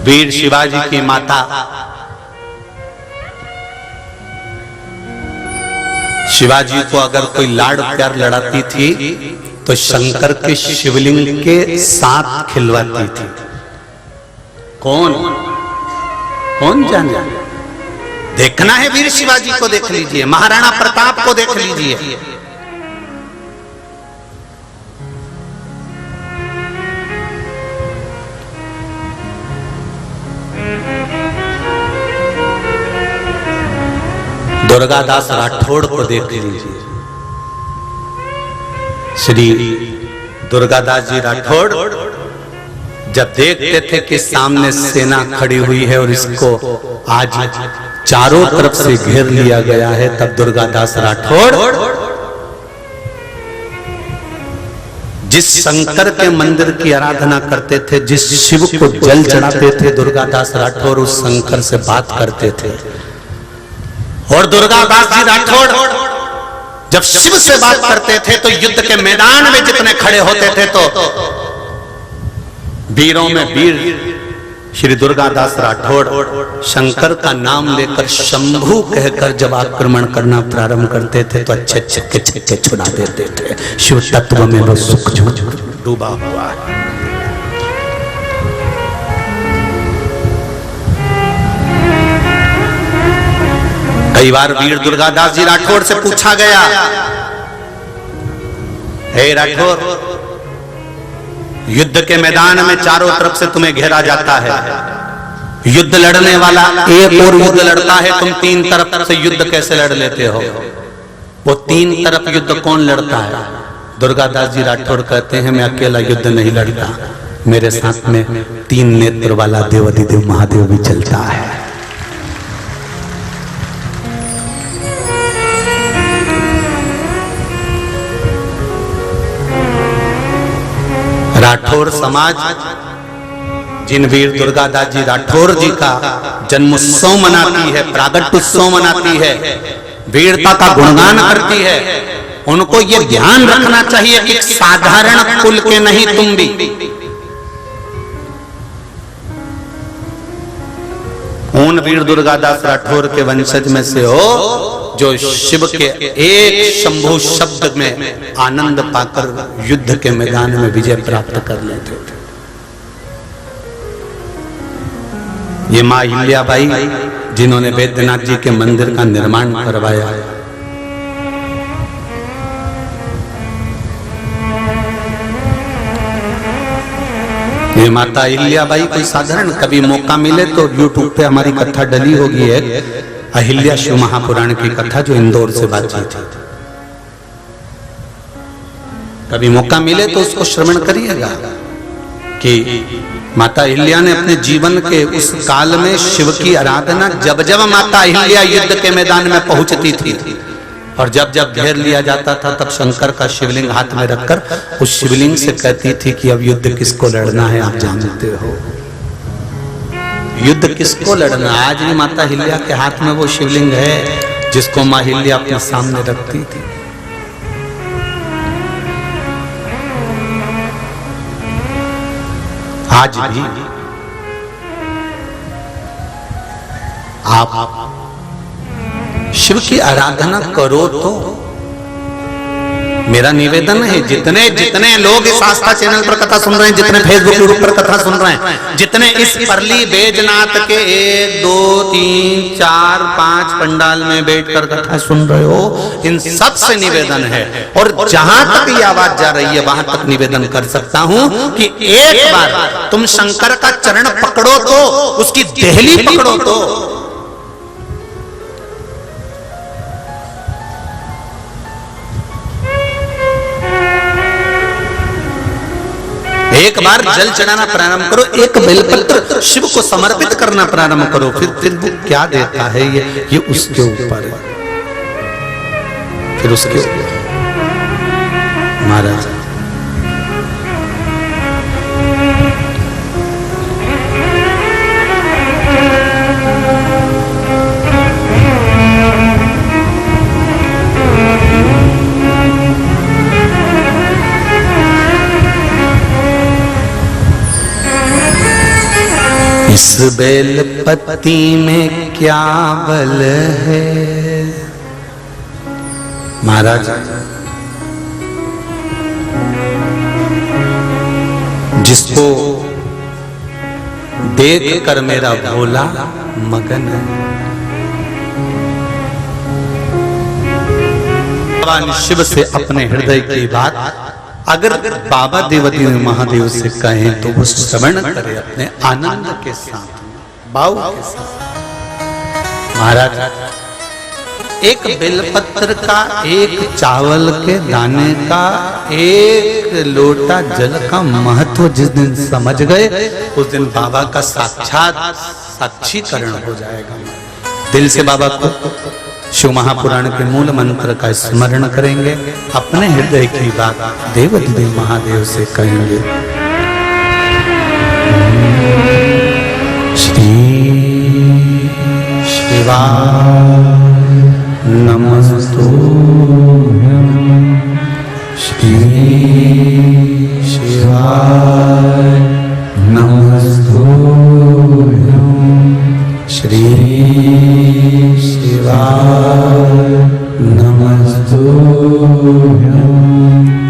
वीर शिवाजी की माता शिवाजी को अगर कोई लाड प्यार लड़ाती थी तो शंकर के शिवलिंग के साथ खिलवाती थी। कौन कौन जाने? देखना है वीर शिवाजी को देख लीजिए, महाराणा प्रताप को देख लीजिए। दुर्गादास राठौड़ को देख लीजिए। श्री दुर्गादास जी राठौड़ जब देखते थे कि सामने सेना खड़ी हुई है और इसको आज चारों तरफ से घेर लिया गया है, तब दुर्गादास राठौड़ जिस शंकर के मंदिर की आराधना करते थे, जिस शिव को जल चढ़ाते थे, दुर्गादास राठौड़ उस शंकर से बात करते थे। और दुर्गादास जी राठौड़ जब शिव से बात करते थे तो युद्ध के मैदान में जितने खड़े होते थे तो वीरों में वीर श्री दुर्गादास राठौड़ शंकर का नाम लेकर शंभू कहकर जब आक्रमण करना प्रारंभ करते थे तो अच्छे छक्के छक्के छुड़ा देते थे। शिव तत्व में वो सुख डूबा हुआ है। कई बार वीर दुर्गादास जी राठौड़ से पूछा गया, हे राठौड़, युद्ध के मैदान में चारों तरफ से तुम्हें घेरा जाता है, युद्ध लड़ने वाला एक और युद्ध लड़ता है, तुम तीन तरफ से युद्ध कैसे लड़ लेते हो? वो तीन तरफ युद्ध कौन लड़ता है? दुर्गादास जी राठौड़ कहते हैं मैं अकेला युद्ध नहीं लड़ता, मेरे साथ में तीन नेत्र वाला देवाधिदेव महादेव भी चलता है। राठौर समाज जिन वीर दुर्गादास जी राठौर जी का जन्मोत्सव मनाती है, प्रागट्योत्सव मनाती है, वीरता का गुणगान करती है, उनको ये ध्यान रखना चाहिए कि साधारण कुल के नहीं तुम भी। उन वीर दुर्गादास राठौर के वंशज में से हो जो शिव के एक शंभु शब्द में आनंद पाकर युद्ध के मैदान में विजय प्राप्त कर लेते थे। ये मां अहिल्याबाई जिन्होंने बैद्यनाथ जी के मंदिर का निर्माण करवाया, ये माता अहिल्याबाई कोई साधारण, कभी मौका मिले तो YouTube पे हमारी कथा डली होगी है, अहिल्या शिव महापुराण की कथा जो इंदौर से बातचीत थी, कभी मौका मिले तो उसको श्रवण करिएगा। कि माता अहिल्या ने अपने जीवन के उस काल में शिव की आराधना, जब जब माता अहिल्या युद्ध के मैदान में पहुंचती थी और जब जब घेर लिया जाता था, तब शंकर का शिवलिंग हाथ में रखकर उस शिवलिंग से कहती थी कि अब युद्ध किसको लड़ना है, आप जानते हो युद्ध किसको लड़ना। आज भी माता अहिल्या के हाथ में वो शिवलिंग है जिसको मां अहिल्या अपने सामने रखती थी। आज भी आप शिव की आराधना करो तो मेरा निवेदन है, जितने जितने लोग इस आस्था चैनल पर कथा सुन रहे हैं, जितने फेसबुक यूट्यूब पर कथा सुन रहे हैं, जितने इस परली बैजनाथ के 1 2 3 4 5 पंडाल में बैठकर कथा सुन रहे हो, इन सब से निवेदन है और जहां तक ये आवाज जा रही है वहां तक निवेदन कर सकता हूं कि एक बार तुम शंकर का चरण पकड़ो तो, उसकी देहली पकड़ो तो। एक बार जल चढ़ाना प्रारंभ करो, एक बेलपत्र शिव को समर्पित करना प्रारंभ करो, फिर वो क्या देता है ये उसके ऊपर है, फिर उसके ऊपर। महाराज इस बेल पत्ती में क्या बल है। महाराज जिसको देख कर मेरा भोला मगन है, भगवान शिव से अपने हृदय की बात अगर बाबा देवती महादेव से कहें तो वो श्रवण करे अपने आनंद के साथ, भाव के साथ। महाराज एक बेलपत्र का, एक चावल के दाने का, एक लोटा जल का महत्व जिस दिन समझ गए, उस दिन बाबा का साक्षात साक्षीकरण हो जाएगा। दिल से बाबा को शिव महापुराण के मूल मंत्र का स्मरण करेंगे, अपने हृदय की बात देवाधिदेव महादेव से कहेंगे। श्री शिवाय नमस्तुभ्यं, श्री शिवाय नमस्तुभ्यं, श्री शिवाय नमस्तुभ्यं,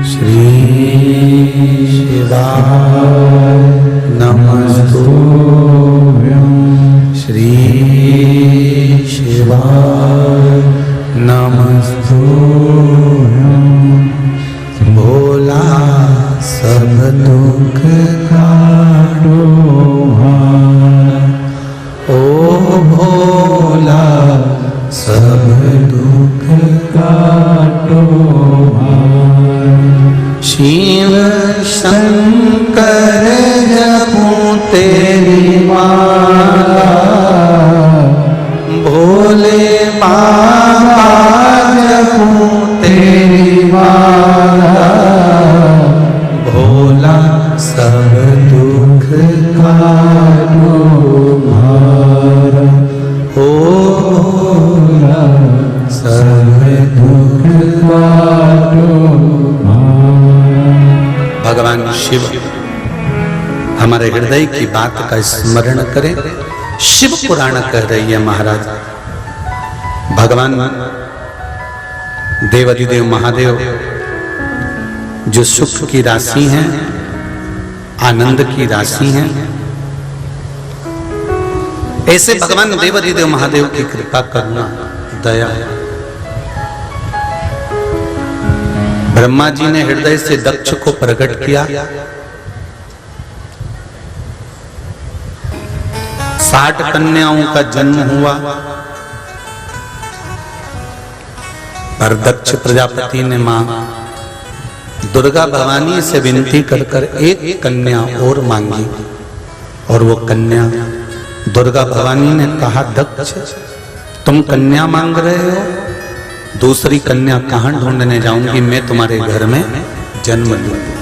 श्री शिवाय नमस्तुभ्यं, श्री शिवाय नमस्तुभ्यं। भोला सब दुख काटो ओ भोला सब दुख काटो। शिव शंकर जपूं तेरी माला, भोले बाबा जपूं तेरी माला, भोला सब दुख काटो भारा, ओ भोला सब दुख काटो भारा। भगवान शिव हमारे हृदय की बात का स्मरण करें। शिव पुराण कह रही है महाराज, भगवान देवाधिदेव महादेव जो सुख की राशि हैं, आनंद की राशि हैं, ऐसे भगवान देवाधिदेव महादेव की कृपा करना दया। ब्रह्मा जी ने हृदय से दक्ष को प्रकट किया, 60 कन्याओं का जन्म हुआ, पर दक्ष प्रजापति ने मां दुर्गा भवानी से विनती कर कर एक कन्या और मांगी, और वो कन्या दुर्गा भवानी ने कहा, दक्ष तुम कन्या मांग रहे हो, दूसरी कन्या कहां ढूंढने जाऊंगी, मैं तुम्हारे घर में जन्म लूंगी,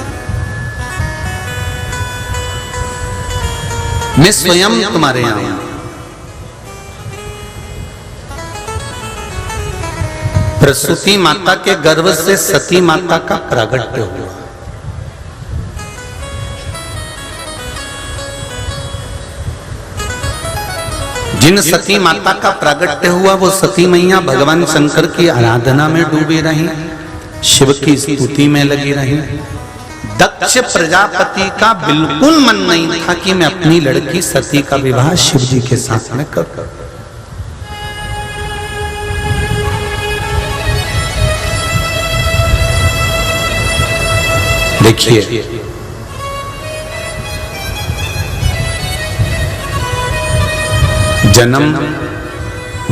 मैं स्वयं तुम्हारे यहां आऊंगी। प्रसूति माता के गर्भ से सती माता का प्रागट्य हुआ। जिन सती माता का प्रागट्य हुआ वो सती मैया भगवान शंकर की आराधना में डूबी रही, शिव की स्तुति में लगी रही। दक्ष प्रजापति का बिल्कुल मन नहीं था कि मैं अपनी लड़की सती का विवाह शिव जी के साथ में करूं। देखिए, जन्म,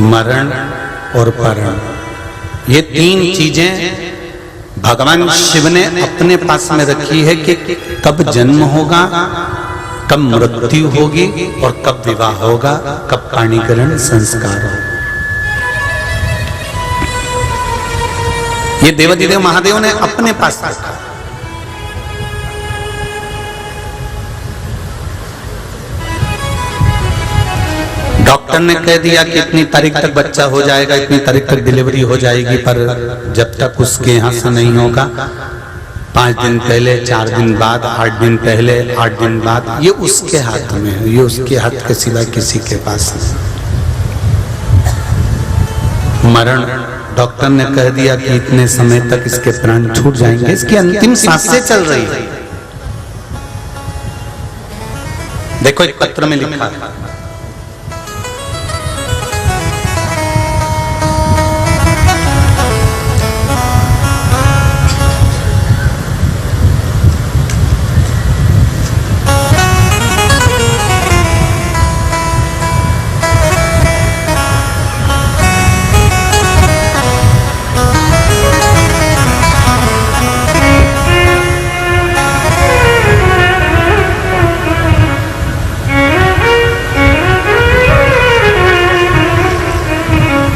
मरण और परण, ये तीन चीजें भगवान शिव ने अपने पास में रखी है कि कब जन्म होगा, कब मृत्यु होगी और कब विवाह होगा, कब पाणिग्रहण संस्कार होगा। ये देवाधिदेव महादेव ने अपने पास रखा। डॉक्टर ने कह दिया कि इतनी तारीख तक बच्चा हो जाएगा, इतनी तारीख तक डिलीवरी हो जाएगी, पर जब तक उसके यहाँ से नहीं होगा, 5 दिन पहले, 4 दिन बाद, 8 दिन पहले, 8 दिन बाद, ये उसके हाथ में है, ये उसके हाथ के सिवा किसी के पास नहीं। मरण, डॉक्टर ने कह दिया कि इतने समय तक इसके प्राण छूट जाएंगे, इसकी अंतिम सांसें चल रही है। देखो एक पत्र में लिखा है,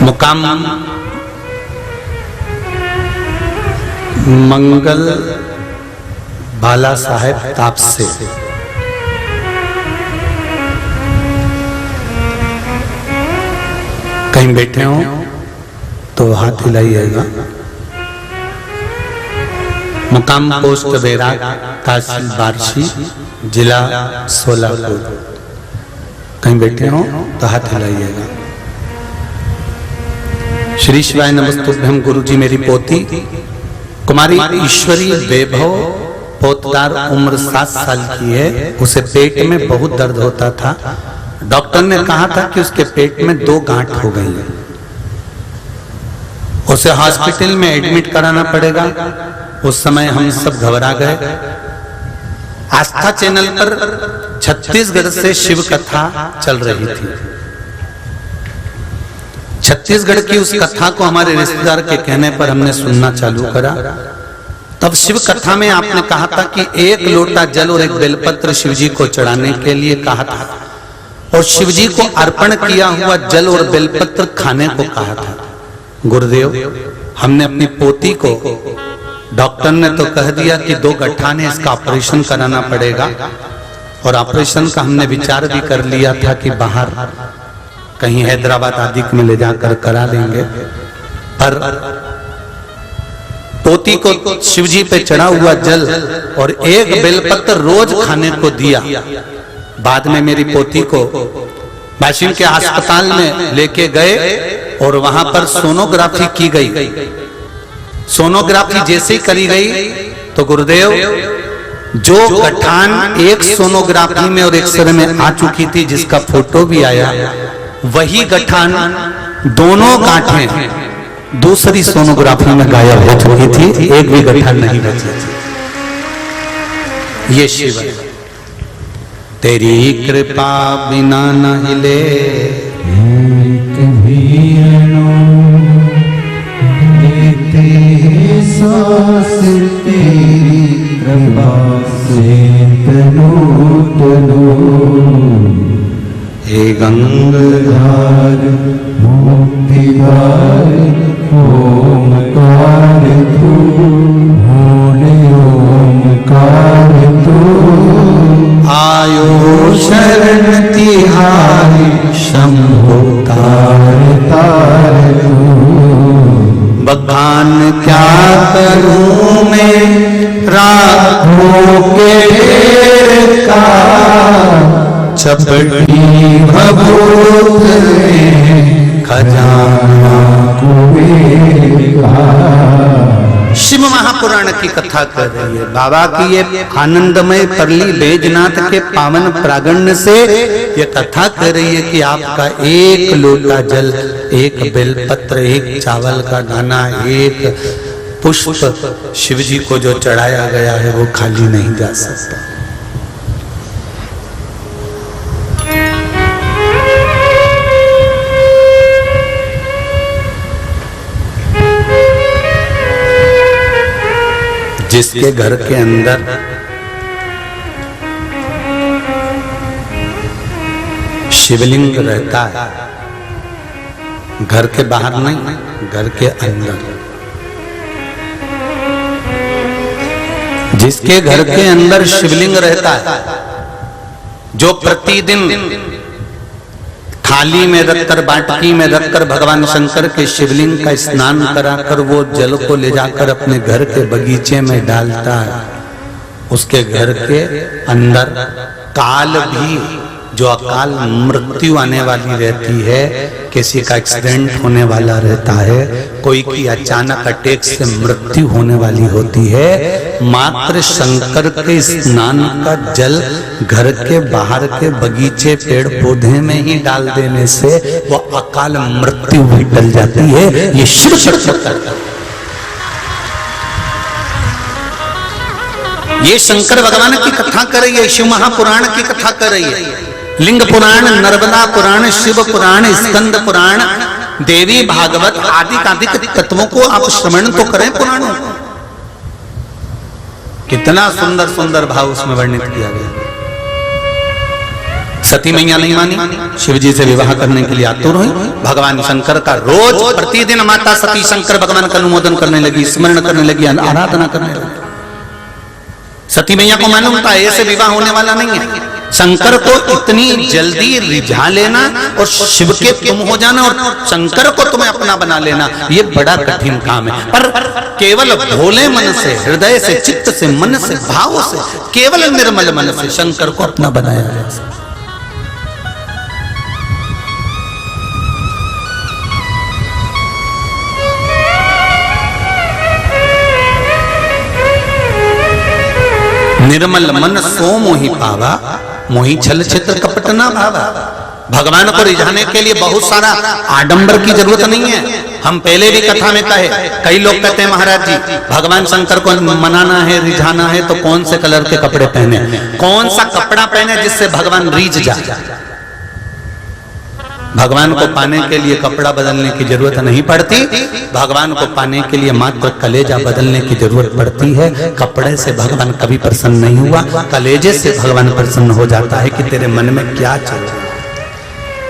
मुकाम मंगल बाला साहेब तापसे। कहीं बैठे हो तो हाथ हिलाइएगा। मुकाम पोस्ट बैराग, तहसील बार्शी, जिला सोलापुर। कहीं बैठे हो तो हाथ हिलाइएगा। श्री शिवाय नमस्तुभ्यम। गुरु जी, मेरी पोती कुमारी ईश्वरी वैभव पोतदार, उम्र 7 साल की है। उसे पेट में बहुत दर्द होता था। डॉक्टर ने कहा था कि उसके पेट में 2 गांठ हो गई है, उसे हॉस्पिटल में एडमिट कराना पड़ेगा। उस समय हम सब घबरा गए। आस्था चैनल पर छत्तीसगढ़ से शिव कथा चल रही थी। छत्तीसगढ़ की उस कथा को हमारे रिश्तेदार के कहने पर हमने सुनना चालू करा। तब शिव कथा में आपने कहा था कि 1 लोटा जल और 1 बेलपत्र शिवजी को चढ़ाने के लिए कहा था, और शिवजी को अर्पण किया हुआ जल और बेलपत्र खाने को कहा था। गुरुदेव, हमने अपनी पोती को, डॉक्टर ने तो कह दिया कि 2 गठान है, इसका ऑपरेशन कराना पड़ेगा, और ऑपरेशन का हमने विचार भी कर लिया था कि बाहर कहीं हैदराबाद आदि में ले जाकर करा लेंगे, पर पोती को शिवजी पे चढ़ा हुआ जल और 1 बेलपत्र रोज खाने को दिया। बाद में मेरी पोती को वाशिम के अस्पताल में लेके गए और वहां पर सोनोग्राफी की गई। सोनोग्राफी जैसे ही करी गई तो गुरुदेव, जो गठान एक सोनोग्राफी में और एक्सरे में आ चुकी थी, जिसका फोटो भी आया, वही गठान दोनों गांठें दूसरी सोनोग्राफी में गायब हो चुकी थी, एक भी गठान नहीं बची थी। ये शिव है। तेरी कृपा बिना न हिले सांस तेरी कृपा से तनु तनु। हे गंगाधर मुक्तिदार ओमकार तू, भोले ओमकार तू। आयो शरण तिहारी शंभो तार तार तू। बखान क्या करूं मैं राखों के ढेर का, चपटी भभूत में खजाना कुबेर का। शिव महापुराण की कथा कर रही है। बाबा की ये आनंदमय परली बैजनाथ के पावन प्रागण्य से ये कथा कर रही है कि आपका एक लोटा जल, एक बेलपत्र, एक चावल का दाना, एक पुष्प शिव जी को जो चढ़ाया गया है वो खाली नहीं जा सकता। जिसके घर के अंदर शिवलिंग रहता है, घर के बाहर नहीं, घर के अंदर, जिसके घर के अंदर शिवलिंग रहता है, जो प्रतिदिन थाली में रखकर, बाटकी में रखकर भगवान शंकर के शिवलिंग का स्नान कराकर वो जल को ले जाकर अपने घर के बगीचे में डालता है, उसके घर के अंदर काल भी, जो अकाल मृत्यु आने वाली रहती है, किसी का एक्सीडेंट होने वाला रहता है, कोई की अचानक अटैक से मृत्यु होने वाली होती है, मात्र शंकर के स्नान का जल घर के बाहर के बगीचे, पेड़ पौधे में ही डाल देने से वो अकाल मृत्यु भी टल जाती है। ये शिव शक्ति, ये शंकर भगवान की कथा कर रही है, शिव महापुराण की कथा कर रही है। लिंग पुराण, नर्मदा पुराण, शिव पुराण, स्कंद पुराण, देवी भागवत आदि आदि तत्वों को आप श्रवण तो करें पुराणों को। कितना सुंदर सुंदर भाव उसमें वर्णित किया गया। सती मैया नहीं मानी, शिव जी से विवाह करने के लिए आतुर हुई। भगवान शंकर का रोज प्रतिदिन माता सती शंकर भगवान का अनुमोदन करने लगी, स्मरण करने लगी, आराधना करने लगी। सती मैया को मालूम था ऐसे विवाह होने वाला नहीं है। शंकर को इतनी जल्दी रिझा लेना और शिव के तुम हो जाना और शंकर को तुम्हें अपना बना लेना, ये बड़ा कठिन काम है। पर केवल भोले मन से, हृदय से, चित्त से, मन से, भाव से, केवल निर्मल मन से शंकर को अपना बनाया जा सकता। निर्मल मन सो मोहि पावा, मोहि छल छित्र कपट ना भावा। भगवान को रिझाने के लिए बहुत सारा आडंबर की जरूरत नहीं है। हम पहले भी कथा में कहे, कई लोग कहते हैं महाराज जी भगवान शंकर को मनाना है, रिझाना है तो कौन से कलर के कपड़े पहने, कौन सा कपड़ा पहने जिससे भगवान रीझ जाए। भगवान को पाने के लिए कपड़ा बदलने की जरूरत नहीं पड़ती, भगवान को पाने के लिए मात्र कलेजा बदलने की जरूरत पड़ती है। कपड़े से भगवान कभी प्रसन्न नहीं हुआ, कलेजे से भगवान प्रसन्न हो जाता है कि तेरे मन में क्या चल रहा है।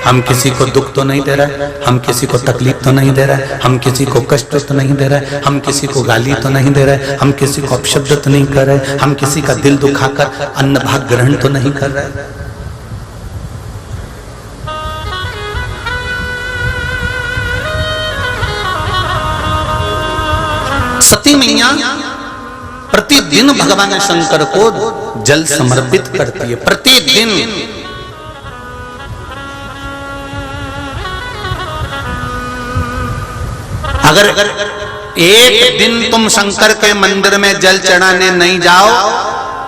हम किसी को दुख तो नहीं दे रहे, हम किसी को तकलीफ तो नहीं दे रहे, हम किसी को कष्ट तो नहीं दे रहे, हम किसी को गाली तो नहीं दे रहे, हम किसी को अपशब्द तो नहीं कर रहे, हम किसी का दिल दुखाकर अन्न भाग ग्रहण तो नहीं कर रहे। सती मैया प्रतिदिन भगवान शंकर को जल समर्पित करती है, प्रतिदिन। अगर एक दिन तुम शंकर के मंदिर में जल चढ़ाने नहीं जाओ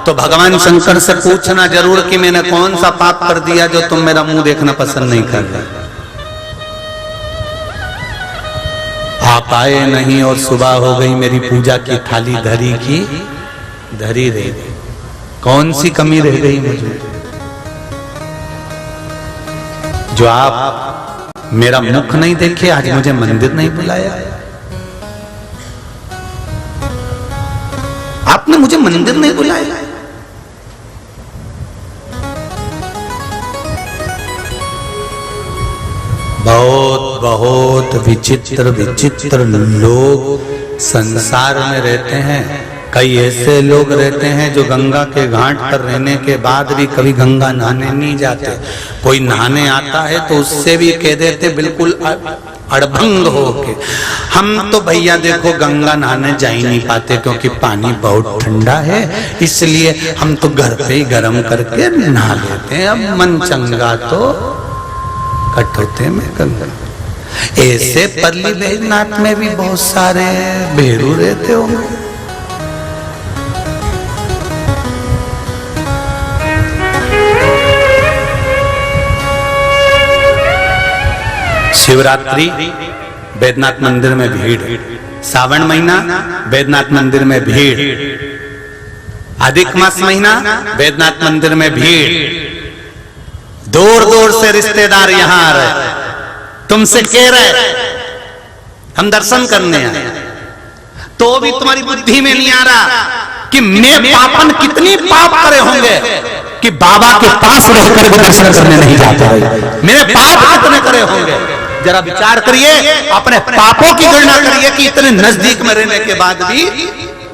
तो भगवान शंकर से पूछना जरूर कि मैंने कौन सा पाप कर दिया जो तुम मेरा मुंह देखना पसंद नहीं कर रहे। आप आए नहीं और सुबह हो गई, मेरी पूजा की थाली धरी की धरी रह गई, कौन सी कमी रह गई मुझे जो आप मेरा मुख नहीं देखे, आज मुझे मंदिर नहीं बुलाया। आपने मुझे मंदिर नहीं बुलाया? बहुत बहुत विचित्र विचित्र लोग संसार में रहते हैं। कई ऐसे लोग रहते हैं जो गंगा के घाट पर रहने के बाद भी कभी गंगा नहाने नहीं जाते। कोई नहाने आता है तो उससे भी कह देते बिल्कुल अड़भंग होके, हम तो भैया देखो गंगा नहाने जा ही नहीं पाते क्योंकि पानी बहुत ठंडा है, इसलिए हम तो घर पे ही गर्म करके नहा लेते हैं। अब मन चंगा तो कटौते में गंगा। ऐसे परली बैजनाथ में भी बहुत सारे भेड़ू रहते हो। शिवरात्रि बैद्यनाथ मंदिर में भीड़, सावन महीना बैद्यनाथ मंदिर में भीड़, अधिक मास महीना बैद्यनाथ मंदिर में भीड़, दूर दूर से रिश्तेदार यहां आ रहे, तुमसे कह रहे हम दर्शन करने आए, तो भी तुम्हारी बुद्धि में नहीं आ रहा कि मैं पापन कितनी पाप करे होंगे कि बाबा के पास रहकर भी दर्शन करने नहीं जाते। मेरे पाप कितने करे होंगे, जरा विचार करिए, अपने पापों की गणना करिए कि इतने नजदीक में रहने के बाद भी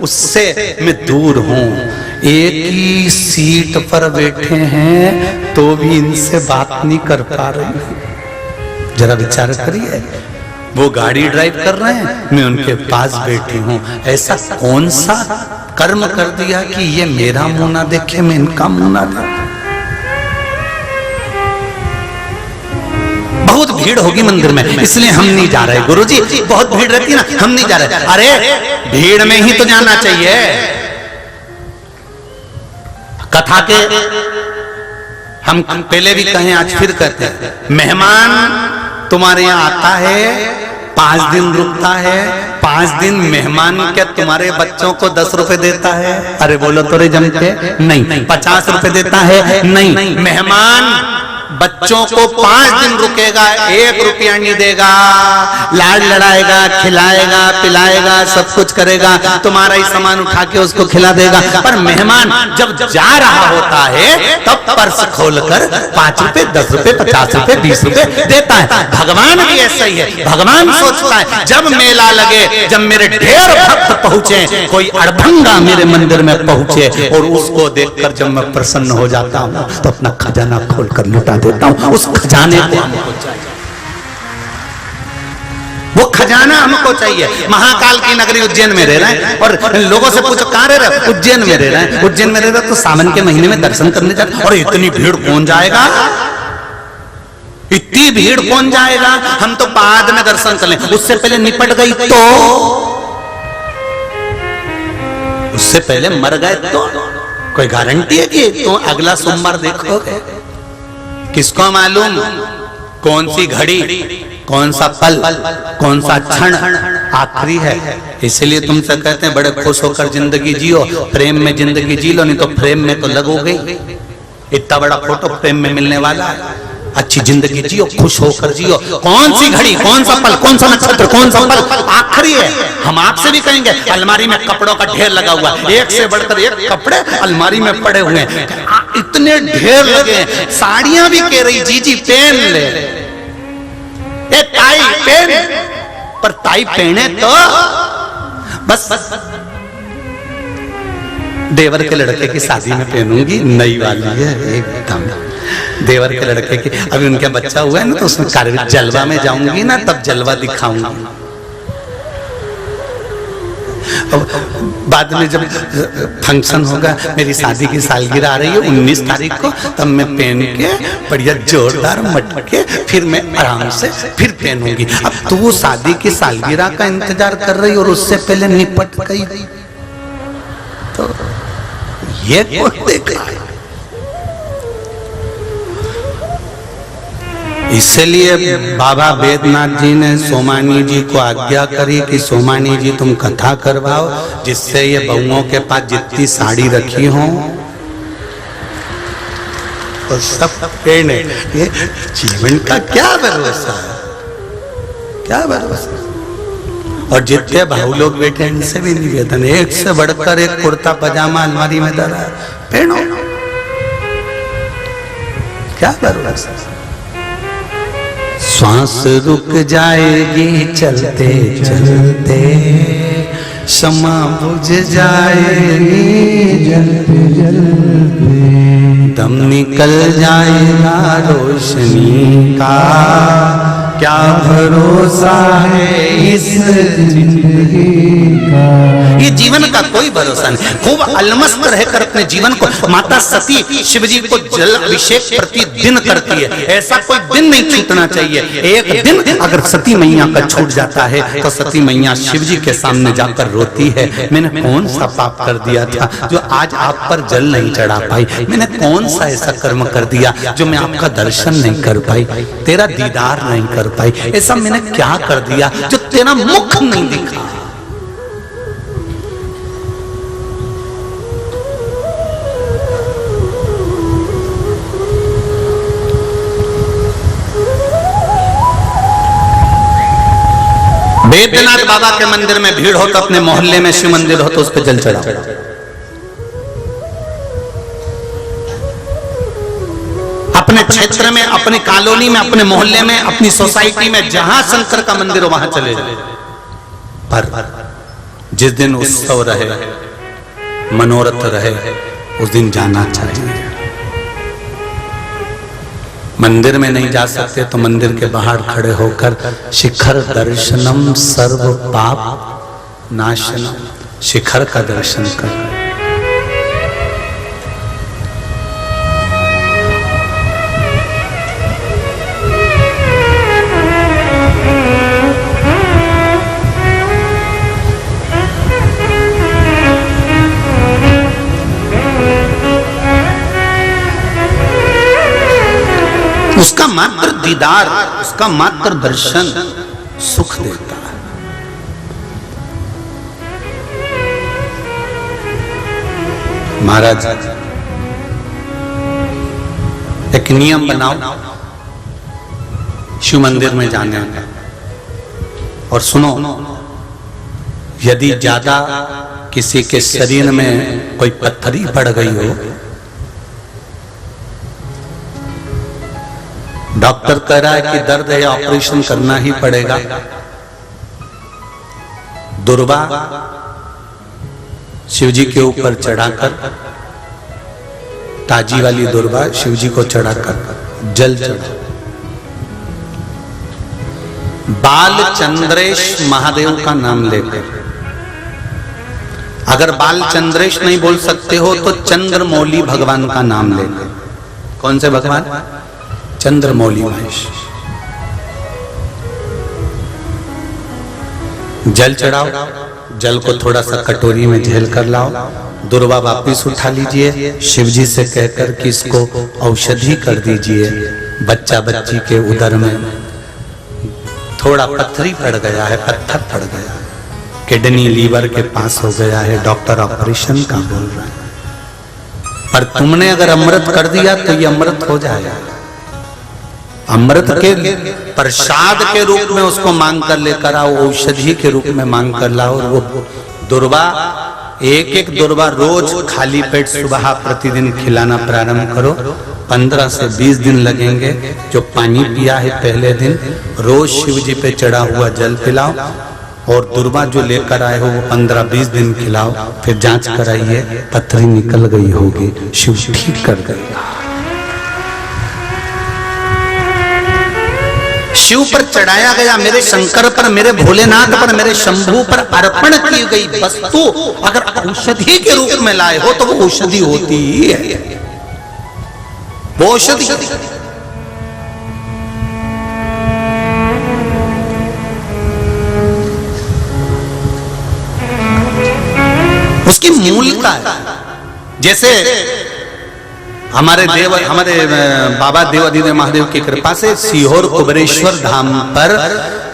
उससे मैं दूर हूं। एक ही सीट पर बैठे हैं तो भी इनसे बात नहीं कर पा रही। जरा विचार करिए, वो गाड़ी ड्राइव कर रहे हैं, मैं उनके पास बैठी हूं। ऐसा कौन सा कर्म कर दिया कि ये मेरा मुंह ना देखे, मैं इनका मुंह ना देखूं? बहुत भीड़ होगी मंदिर में, इसलिए हम नहीं जा रहे। गुरुजी बहुत भीड़ रहती है ना, हम नहीं जा रहे। अरे भीड़ में ही तो जाना चाहिए। कथा के हम पहले भी कहें, आज फिर कहते हैं, मेहमान तुम्हारे यहाँ आता है, 5 दिन रुकता है, 5 दिन मेहमान क्या तुम्हारे बच्चों को 10 रुपए देता है? अरे बोलो तो रे जम के, नहीं। 50 रुपए देता है? नहीं। मेहमान बच्चों को 5 दिन रुकेगा, 1 रुपया नहीं देगा, लाड लड़ाएगा, खिलाएगा, पिलाएगा, सब कुछ करेगा, तुम्हारा ही सामान उठा के उसको खिला देगा। पर मेहमान जब जा रहा होता है तब पर्स खोलकर 5 रुपए, 10 रुपए, 50 रुपए, 20 रुपए देता है। भगवान भी ऐसा ही है। भगवान सोचता है जब मेला लगे, जब मेरे ढेर भक्त पहुंचे, कोई अड़भंगा मेरे मंदिर में पहुंचे और उसको देखकर जब मैं प्रसन्न हो जाता हूं तो अपना खजाना खोलकर लुटा देता हूं। उस खजाने को हमको चाहिए, वो खजाना हमको चाहिए। महाकाल की नगरी उज्जैन में रह रहे हैं और लोगों से पूछो कहां रह रहे? उज्जैन में रह रहे हैं। उज्जैन में रह रहे तो सावन के महीने में दर्शन करने जाते, और इतनी भीड़ कौन जाएगा? इतनी भीड़ कौन जाएगा? हम तो बाद में दर्शन कर लें, उससे पहले निपट गई तो, उससे पहले मर गए तो कोई गारंटी है कि तो अगला सोमवार देखोगे? किसको मालूम कौन सी घड़ी, कौन सा पल, कौन सा क्षण आखिरी है। इसलिए तुमसे कहते हैं बड़े खुश होकर जिंदगी जियो, प्रेम में जिंदगी जी लो, नहीं तो फ्रेम में तो लगोगे। इतना बड़ा फोटो फ्रेम में मिलने वाला है। अच्छी जिंदगी जियो, खुश होकर जियो। कौन सी घड़ी, कौन सा पल, कौन सा नक्षत्र, कौन सा पल आखिरी है। हम आपसे भी कहेंगे, अलमारी में कपड़ों का ढेर लगा हुआ, एक से बढ़कर एक कपड़े अलमारी में पड़े हुए हैं, इतने ढेर लगे। साड़ियां भी कह रही जी जी पहन ले, ए टाई पहन, पर टाई पहने तो बस देवर के लड़के की शादी में पहनूंगी, नई वाली है एकदम। देवर के लड़के की अभी उनका बच्चा हुआ है ना, तो उसमें कारवी जलवा में जाऊंगी ना, तब जलवा दिखाऊंगी। बाद में जब फंक्शन होगा, मेरी शादी की सालगिरह आ रही है 19 तारीख को, तब मैं पहन के बढ़िया जोरदार मटके फिर मैं आराम से फिर पहनूंगी। अब तू शादी की सालगिरह का इंतजार कर रही और उससे पहले निपट गई, तो ये कौन देखेगा? इसलिए बाबा बैद्यनाथ जी ने सोमानी जी को आज्ञा करी कि सोमानी जी तुम कथा करवाओ, जिससे ये बहुओं के पास जितनी साड़ी रखी हो और सब पहने। ये जीवन का क्या भरोसा है, क्या भरोसा? और जितने भाऊ लोग बैठे हैं इनसे भी निवेदन, एक से बढ़कर एक कुर्ता पजामा अलमारी में धरा है, पहनो। क्या करो, श्वास रुक जाएगी चलते चलते, क्षमा बुझ जाएगी जलते जलते, दम निकल जाएगा रोशनी का, क्या भरोसा है इस जिंदगी का। ये जीवन का कोई भरोसा नहीं। खूब अलमस्त रहकर अपने जीवन को माता सती शिव जी को जल अभिषेक प्रतिदिन करती है, ऐसा कोई दिन नहीं छूटना चाहिए। एक दिन अगर सती मैया का छूट जाता है तो सती मैया शिव जी के सामने जाकर रोती है, मैंने कौन सा पाप कर दिया था जो आज आप पर जल नहीं चढ़ा पाई, मैंने कौन सा ऐसा कर्म कर दिया जो मैं आपका दर्शन नहीं कर पाई, तेरा दीदार नहीं कर पाई, ऐसा मैंने क्या कर दिया जो तेरा मुख नहीं दिखा। बैद्यनाथ बाबा के मंदिर में भीड़ हो तो अपने मोहल्ले में शिव मंदिर हो तो उस पर जल चढ़ाओ। अपने क्षेत्र में, अपनी कॉलोनी में, अपने मोहल्ले में, अपनी सोसाइटी में जहां शंकर का मंदिर हो वहां चले जाए। पर जिस दिन उत्सव रहे, मनोरथ रहे, उस दिन जाना चाहिए। मंदिर में नहीं जा सकते तो मंदिर के बाहर खड़े होकर शिखर दर्शनम सर्व पाप नाशनम, शिखर का दर्शन कर। उसका मात्र दीदार, उसका मात्र दर्शन सुख देता है। महाराज एक नियम बनाओ शिव मंदिर में जाने का, और सुनो, यदि ज्यादा किसी के शरीर में कोई पत्थरी पड़ गई हो, डॉक्टर कह रहा है कि दर्द है, ऑपरेशन करना ही पड़ेगा, दुर्वा शिव जी के ऊपर चढ़ाकर, ताजी वाली दुर्वा शिव जी को चढ़ाकर जल चढ़ा। बाल चंद्रेश महादेव का नाम लेकर, अगर बाल चंद्रेश नहीं बोल सकते हो तो चंद्रमौली भगवान का नाम लेकर। कौन से भगवान? चंद्रमौली महेश। जल चढ़ाओ, जल को थोड़ा सा कटोरी में झेल कर लाओ, दुर्वा वापिस उठा लीजिए, शिव जी से कहकर कि इसको औषधि कर दीजिए। बच्चा बच्ची के उदर में थोड़ा पत्थरी पड़ गया है, पत्थर पड़ गया, किडनी लीवर के पास हो गया है, डॉक्टर ऑपरेशन का बोल रहा है, पर तुमने अगर अमृत कर दिया तो ये अमृत हो जाएगा। अमृत के प्रसाद के रूप में उसको मांग कर लेकर आओ, औषधि के रूप में मांग कर लाओ। वो दुर्वा, एक एक दुर्वा रोज खाली पेट सुबह प्रतिदिन खिलाना प्रारंभ करो। 15 से 20 दिन लगेंगे। जो पानी पिया है पहले दिन, रोज शिव जी पे चढ़ा हुआ जल पिलाओ, और दुर्वा जो लेकर आए हो वो 15-20 दिन खिलाओ। फिर जांच कराइए, पथरी निकल गई होगी, शिव ठीक कर देगा। शिव पर चढ़ाया गया, मेरे शंकर पर, मेरे भोलेनाथ पर, मेरे शंभू पर अर्पण की गई वस्तु अगर औषधि के रूप में लाए हो तो वो औषधि होती ही है, वो औषधि। उसकी मूलता है। जैसे हमारे बाबा देवाधिदेव महादेव की कृपा से सीहोर कुबेरेश्वर धाम पर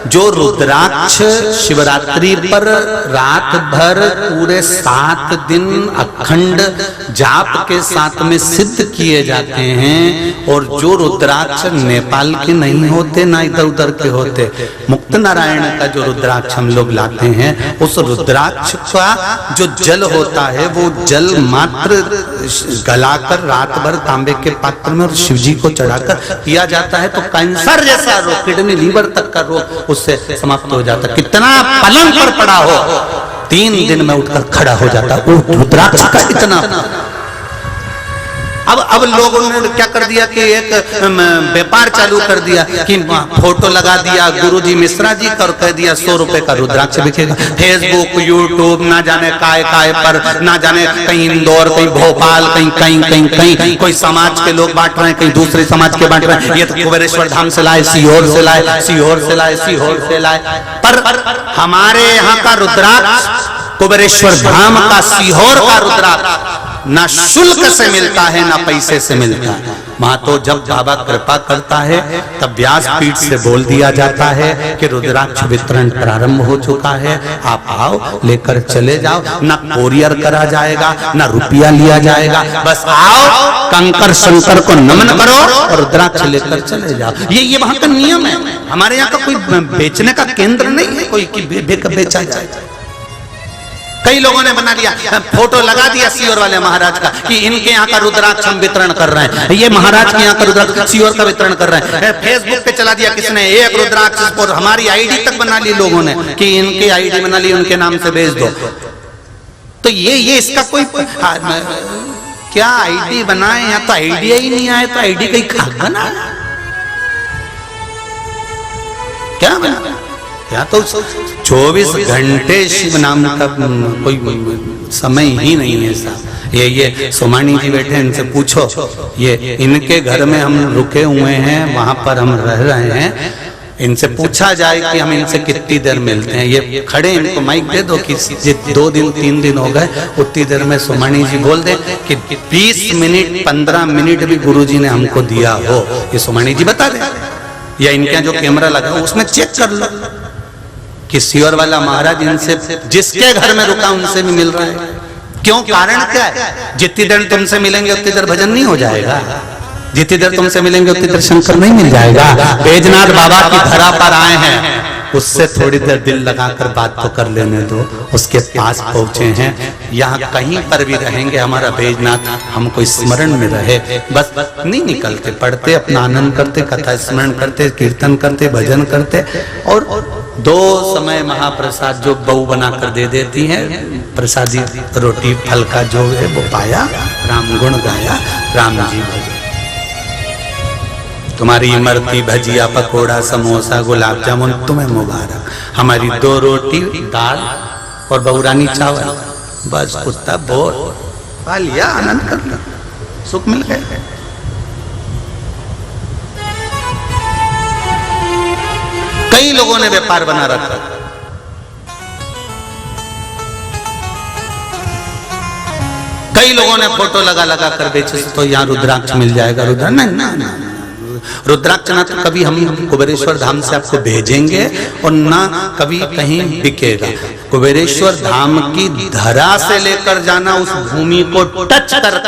जो रुद्राक्ष शिवरात्रि पर रात भर पूरे 7 दिन अखंड जाप के साथ में सिद्ध किए जाते हैं, और जो रुद्राक्ष नेपाल के नहीं होते ना इधर उधर के होते, मुक्त नारायण का जो रुद्राक्ष हम लोग लाते हैं, उस रुद्राक्ष का जो जल होता है वो जल मात्र गलाकर रात भर तांबे के पात्र में और शिवजी को चढ़ाकर पिया जाता है, तो कैंसर जैसा रोग, किडनी लीवर तक का रोग उससे समाप्त हो जाता है। कितना पलंग पर पड़ा हो 3 दिन में उठकर खड़ा हो जाता है, रुद्राक्ष का इतना। अब लोगों ने क्या कर दिया कि एक व्यापार चालू कर दिया कि फोटो लगा दिया गुरुजी मिश्रा जी का और कह दिया 100 रुपए का रुद्राक्ष बिकेगा। फेसबुक यूट्यूब ना जाने काय पर, ना जाने कहीं इंदौर, कहीं भोपाल, कहीं कोई समाज के लोग बांट रहे हैं, कहीं दूसरे समाज के बांट रहे हैं। ये तो कुबेरेश्वर धाम से लाए, सीहोर से लाए, सीहोर से लाए। पर हमारे यहाँ का रुद्राक्ष, कुबेरेश्वर धाम का, सीहोर का रुद्राक्ष ना शुल्क से मिलता है ना पैसे से मिलता है। वहां तो जब बाबा कृपा करता है तब व्यासपीठ से बोल दिया जाता है कि रुद्राक्ष वितरण प्रारंभ हो चुका है, आप आओ लेकर चले जाओ। ना कोरियर करा जाएगा, ना रुपया लिया जाएगा, बस आओ कंकर शंकर को नमन करो और रुद्राक्ष लेकर चले जाओ। ये वहां का नियम है। हमारे यहाँ का कोई बेचने का केंद्र नहीं है कोई कि बेचा जाए। कई लोगों ने बना लिया, फोटो लगा दिया सीहोर वाले महाराज का कि इनके यहाँ का रुद्राक्ष हम वितरण कर रहे हैं, ये महाराज के यहाँ का रुद्राक्ष सीहोर का वितरण कर रहे हैं। फेसबुक पे चला दिया किसने एक रुद्राक्ष, और हमारी आईडी तक बना ली लोगों ने कि इनकी आईडी बना ली, उनके नाम से भेज दो। तो ये इसका कोई क्या आईडी बनाए, या तो आइडिया ही नहीं आए तो आईडी कहीं खाक बना, क्या बना? या तो 24 घंटे शिव नाम का कोई समय ही नहीं है साहब। ये सोमानी जी बैठे, इनसे पूछो, ये इनके घर में हम रुके हुए हैं, वहां पर हम रह रहे हैं, इनसे पूछा जाए कि हम इनसे कितनी देर मिलते हैं। ये खड़े, इनको माइक दे दो कि 2 दिन 3 दिन हो गए, उतनी देर में सोमानी जी बोल दे कि 20 मिनट 15 मिनट भी गुरुजी ने हमको दिया हो, ये सोमानी जी बता दे, या इनके जो कैमरा लगा उसमें चेक कर लो कि सीहोर वाला महाराज इनसे जिसके घर में रुका उनसे भी मिल रहा है। क्यों? कारण क्या है? जितनी देर तुमसे मिलेंगे उतनी देर भजन नहीं हो जाएगा, जितनी देर तुमसे मिलेंगे उतनी देर शंकर नहीं मिल जाएगा। बैजनाथ बाबा की धरा पर आए हैं, उससे थोड़ी देर दिल लगाकर बात तो कर लेने दो, उसके पास पहुंचे हैं। यहाँ कहीं पर भी रहेंगे हमारा बैजनाथ हमको स्मरण में रहे, बस नहीं निकलते, पढ़ते, अपना आनंद करते, कथा स्मरण करते, कीर्तन करते, भजन करते, और 2 समय महाप्रसाद जो बहू बनाकर दे देती है, प्रसादी रोटी फल का जो है वो पाया, राम गुण गाया, राम जी भजे। तुम्हारी इमरती भजिया पकोड़ा समोसा गुलाब जामुन तुम्हें मुबारक, हमारी 2 रोटी दाल और बहुरानी चावल, बस कुत्ता बोर पा लिया, आनंद कर लो, सुख मिल गए। कई लोगों ने व्यापार बना रखा, कई लोगों ने फोटो लगा कर बेचे, तो यहाँ रुद्राक्ष मिल जाएगा, रुद्राक्ष नहीं, रुद्राक्ष ना तो कभी हम कुबेरेश्वर धाम से आपको भेजेंगे और ना कभी कहीं बिकेगा। कुबेरेश्वर धाम की धरा से लेकर जाना, उस भूमि को टच कर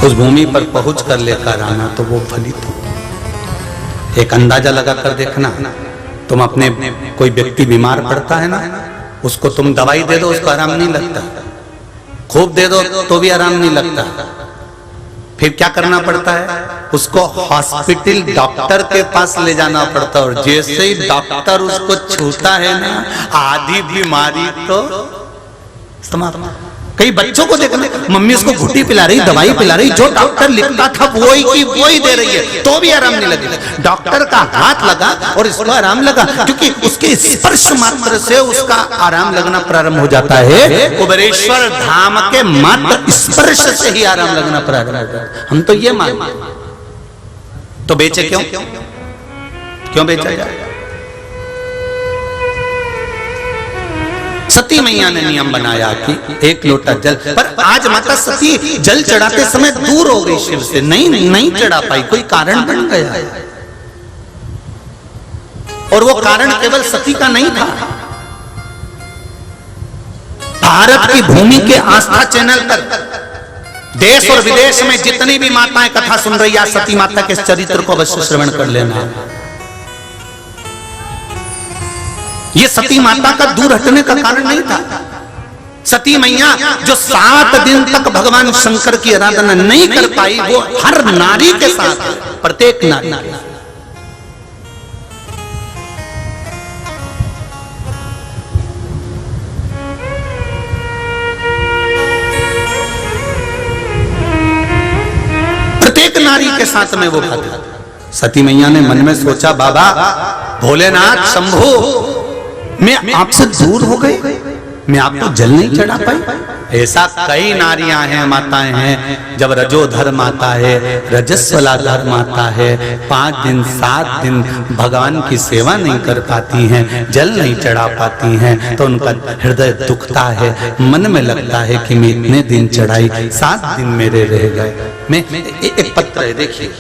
उस भूमि पर पहुंच कर लेकर आना, तो वो फलित हो। एक अंदाजा लगा कर देखना, तुम अपने कोई व्यक्ति बीमार पड़ता है ना, उसको तुम दवाई दे दो, उसको आराम नहीं लगता, खूब दे दो तो भी आराम नहीं लगता, फिर क्या करना पड़ता है? उसको हॉस्पिटल डॉक्टर के पास ले जाना पड़ता है, और जैसे ही डॉक्टर उसको छूता है ना, आधी बीमारी तो समाप्त। कई बच्चों को देखना, मम्मी उसको घुट्टी पिला रही, दवाई पिला रही, जो डॉक्टर लिखता था वही की वही दे रही है, तो भी आराम नहीं लगेगा। डॉक्टर का हाथ लगा और इसको आराम लगा, क्योंकि उसके स्पर्श मात्र से उसका आराम लगना प्रारंभ हो जाता है। कुबेरेश्वर धाम के मात्र स्पर्श से ही आराम लगना प्रारंभ हो जाता है। हम तो ये मानते, तो बेचे क्यों? क्यों बेचा जाए? सती मैया ने नियम बनाया कि 1 लोटा जल, पर आज माता सती जल चढ़ाते समय दूर हो गई शिव से, नहीं चढ़ा पाई, कोई कारण बन गया। और वो कारण केवल सती का नहीं था। भारत की भूमि के आस्था चैनल पर देश और विदेश में जितनी भी माताएं कथा सुन रही है, सती माता के चरित्र को अवश्य श्रवण कर लेना। ये सती माता का दूर हटने का कारण नहीं था। सती मैया जो 7 दिन तक भगवान शंकर की आराधना नहीं कर पाई, वो हर नारी के साथ, प्रत्येक नारी के साथ। प्रत्येक नारी के साथ में वो घात। सती मैया ने मन में सोचा, बाबा भोलेनाथ शंभू, मैं आपसे दूर हो गई, मैं आपको जल नहीं चढ़ा पाई। ऐसा कई नारियां हैं, माताएं हैं, जब रजोधर्म आता है, रजस्वला धर्म आता है, 5 दिन 7 दिन भगवान की सेवा नहीं कर पाती हैं, जल नहीं चढ़ा पाती हैं, तो उनका हृदय दुखता है, मन में लगता है कि मैं इतने दिन चढ़ाई, 7 दिन मेरे रह गए। मैं एक पत्र है, देखिए,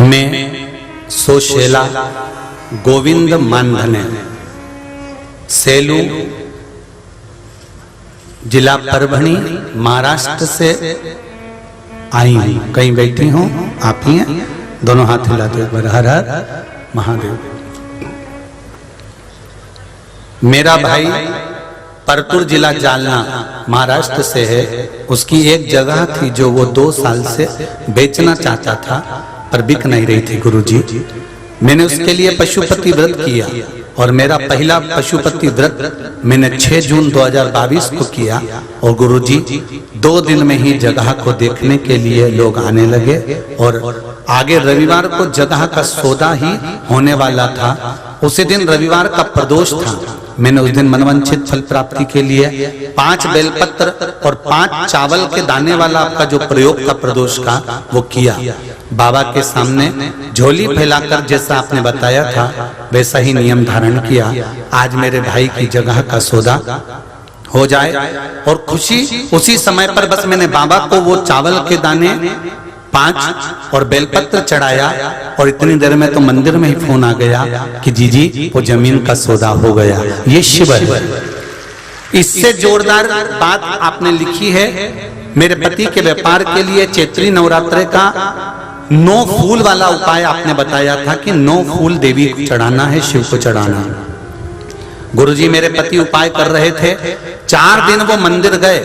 मैं सोशेला गोविंद मानधने, सेलू, जिला परभणी, महाराष्ट्र से आई हूं। कहीं बैठी हूं, आप ही हैं, दोनों हाथ हिला दो एक बार, हर हर महादेव। मेरा भाई परतूर जिला जालना महाराष्ट्र से है। उसकी एक जगह थी जो वो 2 साल से बेचना चाहता था, पर बिक नहीं रही थी गुरुजी। मैंने उसके लिए पशुपति व्रत किया, और मेरा पहला पशुपति व्रत मैंने 6 जून 2022 को किया। और गुरुजी 2 दिन में ही जगह को देखने के लिए लोग आने लगे, और आगे रविवार को जगह का सौदा ही होने वाला था। उसी दिन रविवार का प्रदोष था। मैंने उस दिन मनवांछित फल प्राप्ति के लिए 5 बेलपत्र और 5 चावल के दाने वाला आपका जो प्रयोग का प्रदोष का वो किया। बाबा के सामने झोली फैलाकर जैसा आपने बताया था वैसा ही नियम धारण किया। आज मेरे भाई की जगह का सौदा हो जाए, और खुशी उसी समय पर बस मैंने बाबा को वो चावल के दाने 5 और बेलपत्र चढ़ाया, और इतनी देर में तो मंदिर में ही फोन आ गया कि जी वो जमीन का सौदा हो गया। ये शिव है। इससे जोरदार बात आपने लिखी है, मेरे पति के व्यापार के लिए चैत्री नवरात्र का 9 फूल वाला उपाय आपने बताया था कि 9 फूल देवी को चढ़ाना है, शिव को चढ़ाना। गुरुजी मेरे पति उपाय कर रहे थे, 4 दिन वो मंदिर गए,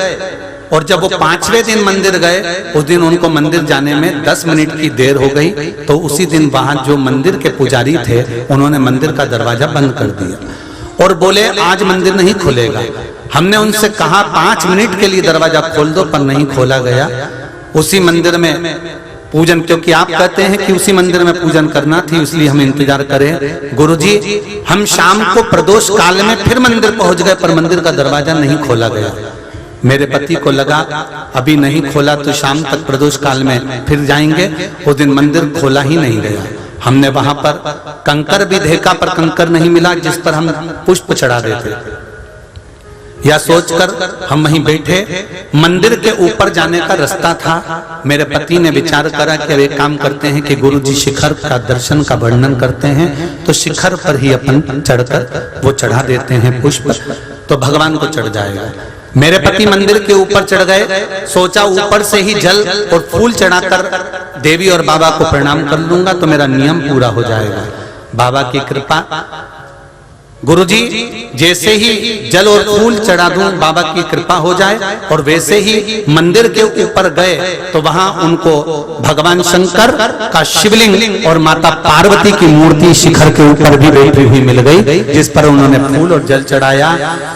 और जब वो 5वें दिन मंदिर गए, उस दिन उनको मंदिर जाने में 10 मिनट की देर हो गई। तो उसी दिन वहां जो मंदिर के पुजारी थे उन्होंने मंदिर का दरवाजा बंद कर दिया और बोले आज मंदिर नहीं खुलेगा। हमने उनसे कहा 5 मिनट के लिए दरवाजा खोल दो, पर नहीं खोला गया। उसी मंदिर में पूजन, क्योंकि आप कहते हैं कि उसी मंदिर में पूजन करना थी, इसलिए हम इंतजार करें। गुरुजी हम शाम को प्रदोष काल में फिर मंदिर पहुंच गए, पर मंदिर का दरवाजा नहीं खोला गया। मेरे पति को लगा अभी नहीं खोला तो शाम तक प्रदोष काल में फिर जाएंगे। उस दिन मंदिर खोला ही नहीं गया। हमने वहां पर कंकर भी देखा, पर कंकर नहीं मिला जिस पर हम पुष्प चढ़ा देते। या सोचकर हम वहीं बैठे। मंदिर के ऊपर जाने का रास्ता था। मेरे पति ने विचार करा कि अब एक काम करते हैं कि गुरुजी शिखर का दर्शन का वर्णन करते हैं, तो शिखर पर ही अपन चढ़कर वो चढ़ा देते हैं पुष्प, तो भगवान को चढ़ जाएगा। मेरे पति मंदिर के ऊपर चढ़ गए। सोचा ऊपर से ही जल और फूल चढ़ाकर देवी और बाबा को प्रणाम कर लूंगा तो मेरा नियम पूरा हो जाएगा। बाबा की कृपा, गुरुजी जैसे ही जल और फूल चढ़ा दूं बाबा की कृपा हो जाए, और वैसे ही मंदिर के ऊपर गए तो वहां उनको भगवान शंकर का शिवलिंग और माता पार्वती की मूर्ति शिखर के ऊपर भी बैठी हुई मिल गई, जिस पर उन्होंने फूल और जल चढ़ाया।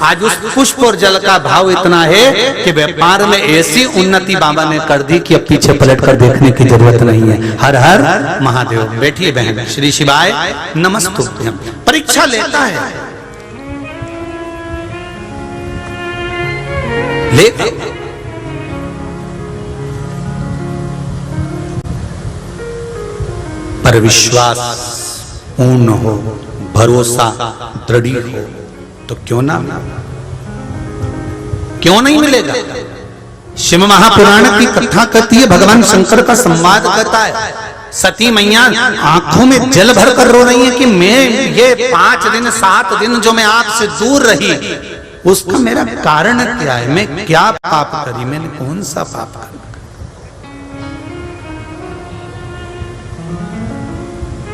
आज उस पुष्प और जल का भाव इतना है कि व्यापार में ऐसी उन्नति बाबा ने कर दी कि अब पीछे पलट कर देखने की जरूरत नहीं है। हर हर महादेव। बैठिए बहन। श्री शिवाय नमस्तुभ्यम। परीक्षा लेता है, ले पर विश्वास पूर्ण हो, भरोसा दृढ़ हो तो क्यों ना, क्यों नहीं मिलेगा। शिव महापुराण की कथा कहती है, भगवान शंकर का संवाद कहता है, सती मैया आंखों में जल भर कर रो रही है कि मैं ये 5 दिन 7 दिन जो मैं आपसे दूर रही, उसका मेरा कारण क्या है, मैं क्या पाप करी, मैंने कौन सा पाप करा।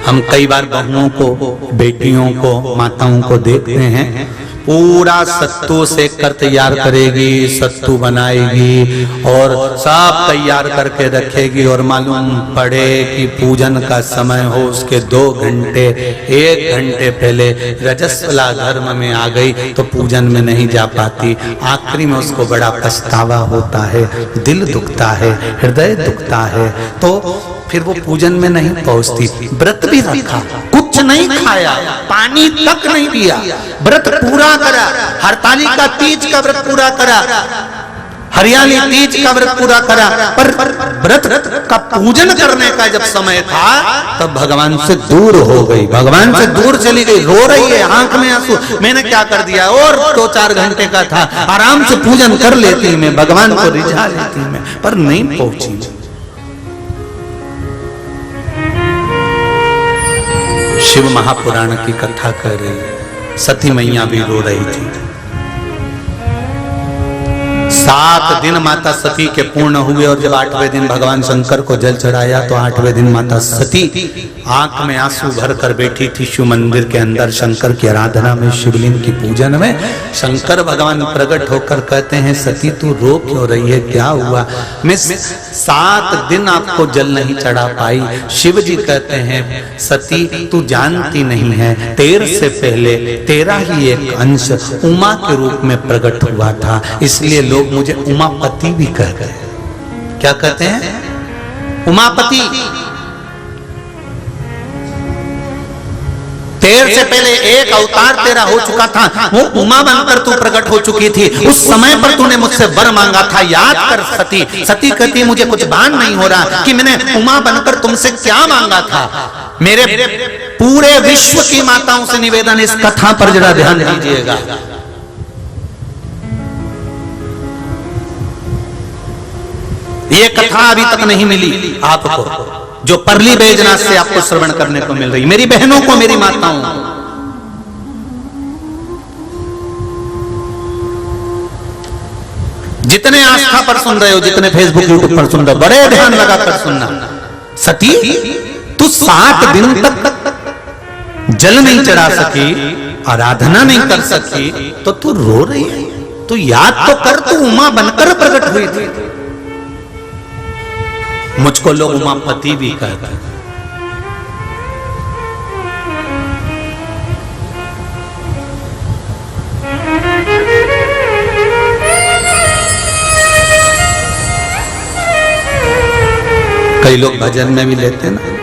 हम कई बार बहुओं को, बेटियों को, माताओं को देखते हैं, पूरा सत्तू सेक कर तैयार करेगी, सत्तू बनाएगी और सब तैयार करके रखेगी, और मालूम पड़े कि पूजन का समय हो उसके 2 घंटे 1 घंटे पहले रजस्वला धर्म में आ गई तो पूजन में नहीं जा पाती। आखिरी में उसको बड़ा पछतावा होता है, दिल दुखता है, हृदय दुखता है, तो फिर वो पूजन में नहीं पहुंचती। व्रत भी रखा, कुछ नहीं खाया, पानी तक नहीं पिया, व्रत पूरा करा, हरतालिका तीज का व्रत पूरा करा, हरियाली तीज का व्रत पूरा करा, पर व्रत का पूजन करने का जब समय था तब भगवान से दूर हो गई, भगवान से दूर चली गई, रो रही है, आंख में आंसू, मैंने क्या कर दिया, और 2-4 घंटे का था, आराम से पूजन कर लेती मैं, भगवान को रिझा लेती मैं, पर नहीं पहुंची। शिव महापुराण की कथा कर रही है, सती मैया भी रो रही थी। 7 दिन माता सती के पूर्ण हुए, और जब 8वें दिन भगवान शंकर को जल चढ़ाया तो 8वें दिन माता सती आंख में आंसू भर कर बैठी थी शिव मंदिर के अंदर, शंकर की आराधना में, शिवलिंग की पूजन में। शंकर भगवान प्रकट होकर कहते हैं, सती तू रो क्यों रही है, क्या हुआ, मैं 7 दिन आपको जल नहीं चढ़ा पाई। शिव जी कहते हैं, सती तू जानती नहीं है, तेरे से पहले तेरा ही एक अंश उमा के रूप में प्रकट हुआ था, इसलिए लोग मुझे उमापति भी कहते हैं। क्या कहते हैं? उमापति। तेरे से पहले एक अवतार तेरा हो चुका था, वो उमा बनकर तू प्रकट हो चुकी थी, उस समय पर तूने मुझसे वर मांगा था, याद कर सती। सती कहती मुझे कुछ भान नहीं हो रहा कि मैंने उमा बनकर तुमसे क्या मांगा था। मेरे पूरे विश्व की माताओं से निवेदन, इस कथा पर जरा ध्यान दीजिएगा। ये कथा अभी तक नहीं मिली आपको, जो परली बैजनाथ से आपको श्रवण करने को मिल रही, मेरी बहनों को, मेरी माताओं को। जितने आस्था पर सुन रहे हो, जितने फेसबुक यूट्यूब पर सुन रहे हो, बड़े ध्यान लगाकर सुनना। सती तू 7 दिन तक जल नहीं चढ़ा सकी, आराधना नहीं कर सकी, तो तू रो रही है। तू याद तो कर, तू उमा बनकर प्रकट हुई थी। मुझको लोग उमापति भी कहते हैं। कई लोग भजन में भी लेते हैं ना,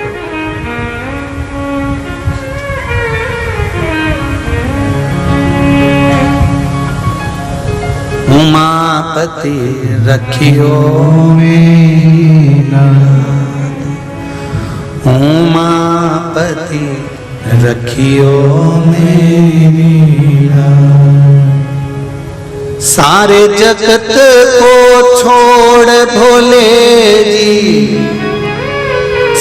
उमापति रखियो मेरा, उमापति रखियो मेरा, सारे जगत को छोड़ भोले जी,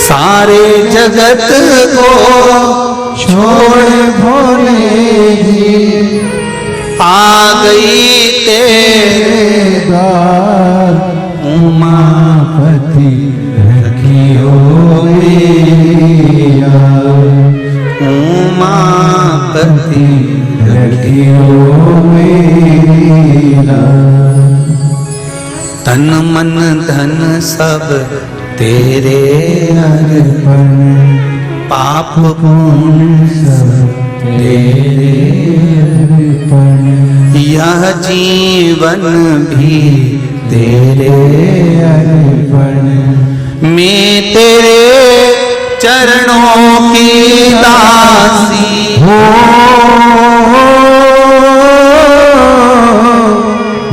सारे जगत को छोड़ भोले जी, आ गई तेरे द्वार, उमापति रखियो मेरा, उमापति रखियो मेरी लाज। तन मन धन सब तेरे अर्पण पाप पुण्य सब तेरे अर्पण। यह जीवन भी तेरे अर्पण। मैं तेरे चरणों की दासी हो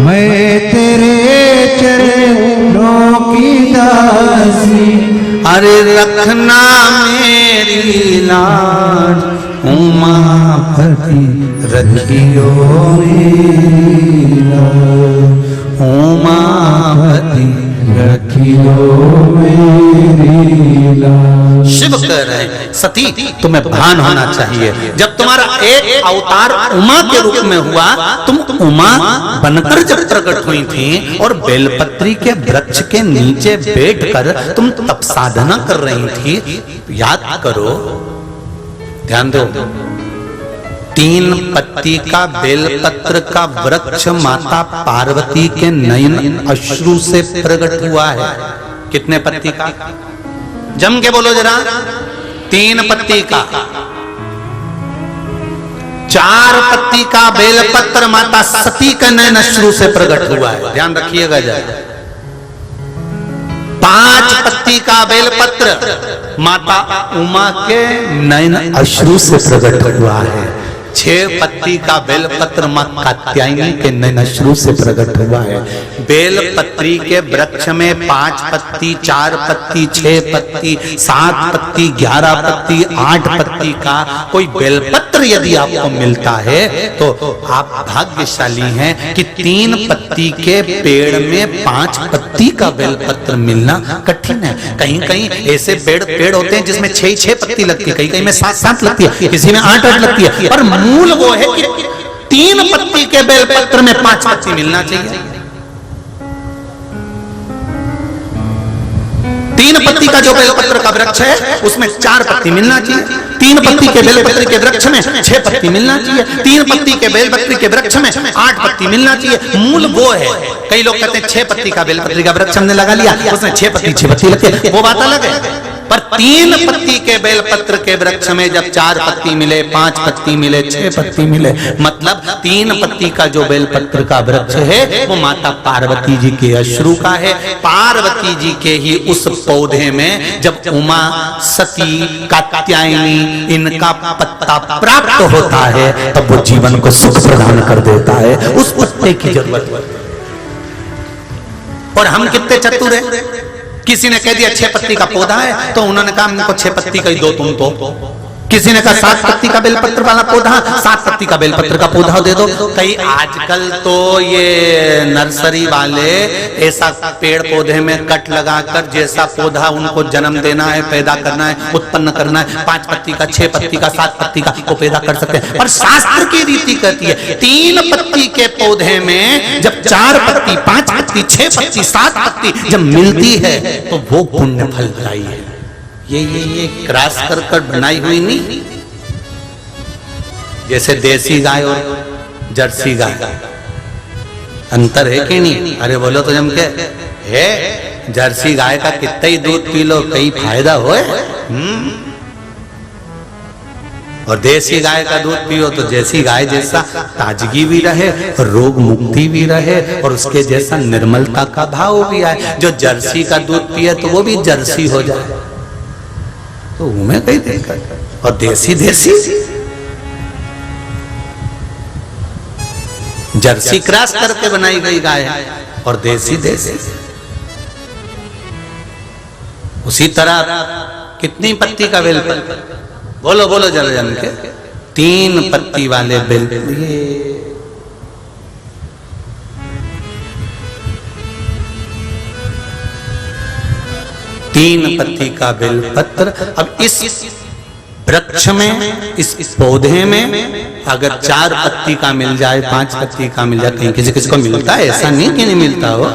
मैं तेरे चरणों की दासी। अरे रखना मेरी लाज उमापति रखियो मेरी लाज। उमापति रखियो मेरी लाज। शिव कह रहे हैं सती तुम्हें भान होना चाहिए, जब तुम्हारा एक अवतार उमा के रूप में हुआ, तुम उमा बनकर जब प्रकट हुई थी और बेलपत्री के वृक्ष के नीचे बैठकर तुम तप साधना कर रही थी, याद करो, ध्यान दो, 3 पत्ती का बेलपत्र का वृक्ष माता पार्वती के नयन अश्रु से प्रकट हुआ है। कितने पत्ती का? जम के बोलो जरा। 3 पत्ती का। 4 पत्ती का बेलपत्र माता सती के नयन अश्रु से प्रकट हुआ है, ध्यान रखिएगा जरा। 5 पत्ती का बेलपत्र माता उमा के नयन अश्रु से प्रकट हुआ है। 6 पत्ती का बेलपत्र मां कात्यायनी के नयन अश्रु से प्रकट हुआ है। बेलपत्री के वृक्ष में 5 पत्ती, 4 पत्ती, 6 पत्ती, 7 पत्ती, 11 पत्ती, 8 पत्ती का कोई बेलपत्र यदि आपको मिलता है तो आप भाग्यशाली हैं कि 3 पत्ती के पेड़ में 5 पत्ती का बेलपत्र मिलना कठिन है। कहीं कहीं ऐसे पेड़ होते हैं जिसमें 6 पत्ती लगती है, कहीं में 7 लगती है, किसी में 8 लगती है, पर मूल वो है कि 3 पत्ती के बेलपत्र में 5 पत्ती मिलना चाहिए। 3 पत्ती का जो बेलपत्र का वृक्ष है उसमें 4 पत्ती मिलना चाहिए। 3 पत्ती के बेलपत्र के वृक्ष में 6 पत्ती मिलना चाहिए। 3 पत्ती के बेलपत्र के वृक्ष में 8 पत्ती मिलना चाहिए। मूल वो है। कई लोग कहते हैं 6 पत्ती का बेलपत्र का वृक्ष हमने लगा लिया, उसमें 6 पत्ती लगती है, वो बात अलग है। पर 3 पत्ती के बेलपत्र के वृक्ष में जब 4 पत्ती मिले, 5 पत्ती मिले, 6 पत्ती मिले, मतलब 3 पत्ती का जो बेलपत्र का वृक्ष है वो माता पार्वती जी के अश्रु का है। पार्वती जी के ही उस पौधे में जब उमा, सती, कात्यायनी इनका पत्ता प्राप्त होता है तब वो जीवन को सुख प्रदान कर देता है। उस पत्ते की जरूरत है। और हम कितने चतुर हैं। किसी ने कह दिया 6 पत्ती का पौधा है तो उन्होंने कहा हमको 6 पत्ती का ही दो तुम तो। किसी ने कहा 7 पत्ती का बेलपत्र वाला पौधा, 7 पत्ती का बेलपत्र का पौधा दे दो। कई आजकल तो ये नर्सरी वाले ऐसा पेड़ पौधे में कट लगाकर जैसा पौधा उनको जन्म देना है, पैदा करना है, उत्पन्न करना है, 5 पत्ती का, 6 पत्ती का, 7 पत्ती का वो पैदा कर सकते हैं। पर शास्त्र की रीति कहती है 3 पत्ती के पौधे में जब 4 पत्ती, 5 पत्ती, 6 पत्ती, 7 पत्ती जब मिलती है तो वो पुण्य फलदायी है। ये क्रॉस कर बनाई हुई नहीं, जैसे देसी गाय और जर्सी गाय, अंतर है कि नहीं? अरे बोलो तो जम के है। जर्सी गाय का कितना ही दूध पी लो कई फायदा होए, और देसी गाय का दूध पियो तो जैसी गाय जैसा ताजगी भी रहे और रोग मुक्ति भी रहे और उसके जैसा निर्मलता का भाव भी आए। जो जर्सी का दूध पिए तो वो भी जर्सी हो जाए, तो उन्हें कहीं देखा। और देसी जर्सी क्रॉस करके बनाई गई गाय है और देसी उसी तरह कितनी पत्ती का बेलपत्र? बोलो बोलो जरा जन के। 3 पत्ती वाले बेल, 3 पत्ती का बेलपत्र। अब इस वृक्ष में, इस पौधे में अगर 4 पत्ती का मिल जाए, 5 पत्ती का मिल जाए, कहीं किसी को मिलता है, ऐसा नहीं कि नहीं मिलता हो,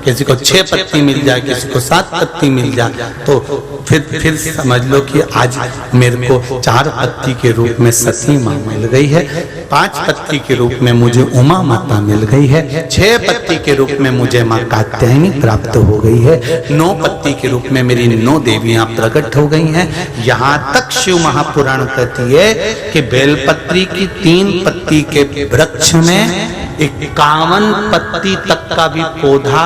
किसी को 6 पत्ती मिल जाए, किसी को 7 पत्ती मिल जाए, तो फिर समझ लो कि आज मेरे को 4 पत्ती के रूप में सती माँ मिल गई है, 5 पत्ती के रूप में मुझे उमा माता मिल गई है, 6 पत्ती के रूप में मुझे माँ कात्यायनी प्राप्त हो गई है, 9 पत्ती के रूप में मेरी 9 देवियां प्रकट हो गई हैं। यहाँ तक शिव महापुराण कहती है कि बेलपत्री की 3 पत्ती के वृक्ष में 51 पत्ती तक का भी पौधा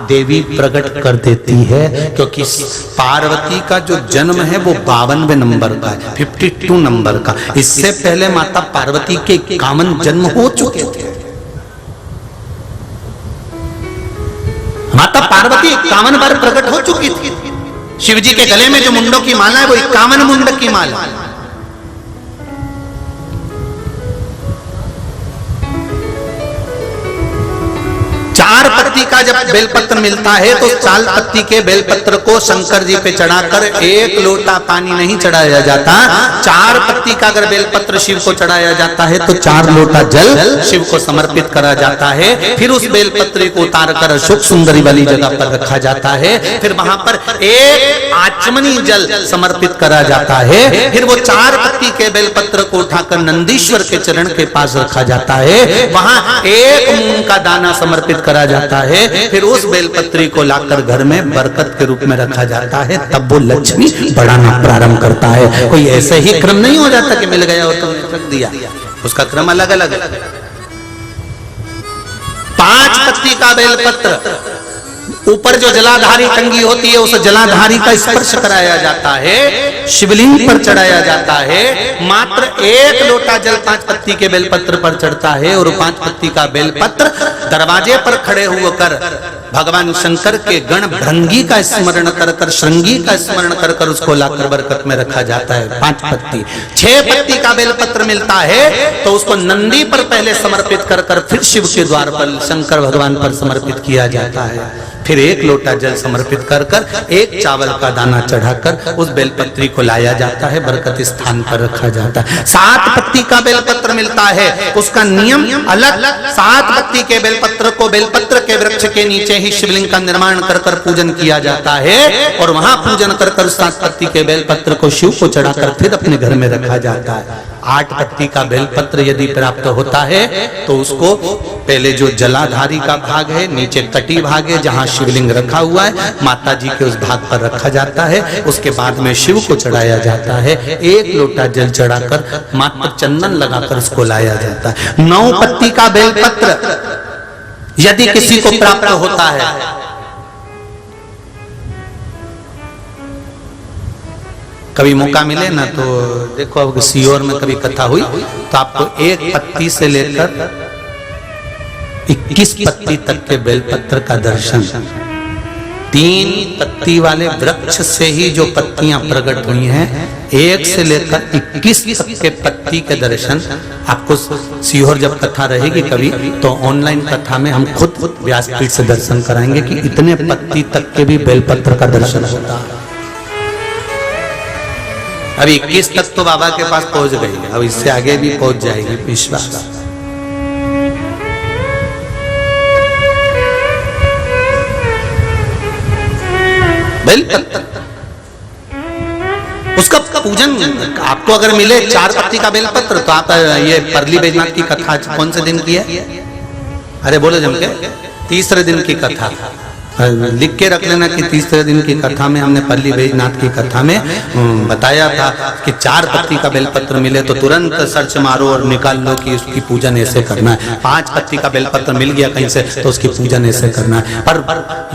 देवी प्रकट कर देती है, क्योंकि पार्वती का जो जन्म है वो 52वें नंबर का है, 52 नंबर का। इससे पहले माता पार्वती के 51 जन्म हो चुके थे। माता पार्वती 51 बार प्रकट हो चुकी थी। शिव जी के गले में जो मुंडों की माला है वो 51 मुंड की माला है। चार पत्ती का जब बेलपत्र मिलता है तो 4 पत्ती के बेलपत्र को शंकर जी पे चढ़ाकर 1 लोटा पानी नहीं चढ़ाया जाता। 4 पत्ती का अगर बेलपत्र शिव को चढ़ाया जाता है तो 4 लोटा जल शिव को समर्पित करा जाता है। फिर उस बेलपत्र को उतारकर अशोक सुंदरी वाली जगह पर रखा जाता है। फिर वहां पर 1 आचमनी जल समर्पित करा जाता है। फिर वो 4 पत्ती के बेलपत्र को उठाकर नंदीश्वर के चरण के पास रखा जाता है। वहां 1 मूंग का दाना समर्पित करा जाता है। फिर उस बेलपत्री को लाकर घर में बरकत के रूप में रखा जाता है। तब वो लक्ष्मी बढ़ाना प्रारंभ करता है। कोई ऐसे ही क्रम नहीं हो जाता कि मिल गया और तुमने रख दिया, उसका क्रम अलग अलग है। 5 पत्ती का बेलपत्र, ऊपर जो जलाधारी टंगी होती है उस जलाधारी का स्पर्श कराया जाता है, शिवलिंग पर चढ़ाया जाता है। मात्र 1 लोटा जल 5 पत्ती के बेलपत्र पर चढ़ता है और 5 पत्ती का बेलपत्र दरवाजे पर खड़े होकर भगवान शंकर के गण भृंगी का स्मरण कर कर, श्रृंगी का स्मरण कर कर उसको लाकर बरकत में रखा जाता है। 5 पत्ती। 6 पत्ती का बेलपत्र मिलता है तो उसको नंदी पर पहले समर्पित कर कर फिर शिव के द्वार पर शंकर भगवान पर समर्पित किया जाता है। फिर 1 लोटा जल समर्पित कर कर 1 चावल का दाना चढ़ाकर उस बेलपत्री को लाया जाता है, बरकत स्थान पर रखा जाता है। 7 पत्ती का बेलपत्र मिलता है, उसका नियम अलग। 7 पत्ती के बेलपत्र को बेलपत्र के वृक्ष के नीचे ही शिवलिंग का निर्माण कर कर पूजन किया जाता है और वहां पूजन कर कर 7 पत्ती के बेलपत्र को शिव को चढ़ाकर फिर अपने घर में रखा जाता है। 8 पत्ती का बेलपत्र यदि प्राप्त होता है तो उसको पहले जो जलाधारी का भाग है, नीचे कटी भाग है जहां शिवलिंग रखा हुआ है, माता जी के उस भाग पर रखा जाता है। उसके बाद में शिव को चढ़ाया जाता है। 1 लोटा जल चढ़ाकर मात्र चंदन लगाकर उसको लाया जाता है। 9 पत्ती का बेलपत्र यदि किसी को प्राप्त होता है, कभी मौका मिले ना तो देखो, अब सीहोर में कभी कथा हुई तो आपको 1 पत्ती से लेकर 21 पत्ती तक के बेलपत्र का दर्शन, 3 पत्ती वाले वृक्ष से ही जो पत्तियां प्रकट हुई हैं, 1 से लेकर 21 तक के पत्ती के दर्शन आपको सीहोर जब कथा रहेगी कभी तो ऑनलाइन कथा में हम खुद व्यासपीठ से दर्शन कराएंगे कि इतने पत्ती तक के भी बेलपत्र का दर्शन होता है। अभी 21 तक तो बाबा के पास पहुंच गई है, अब इससे आगे भी पहुंच जाएगी विश्वास। बेलपत्र उसका पूजन आपको अगर मिले 4 पत्ती का बेलपत्र तो आप ये परली बैजनाथ की कथा कौन से दिन की है? अरे बोलो जम के, 3रे दिन की कथा लिख के रख लेना कि 3रे दिन की कथा में हमने परली बैजनाथ की कथा में बताया था कि 4 पत्ती का बेलपत्र मिले तो तुरंत सर्च मारो और निकाल लो कि उसकी पूजन ऐसे करना है। 5 पत्ती का बेलपत्र मिल गया कहीं से तो उसकी पूजन ऐसे करना है। पर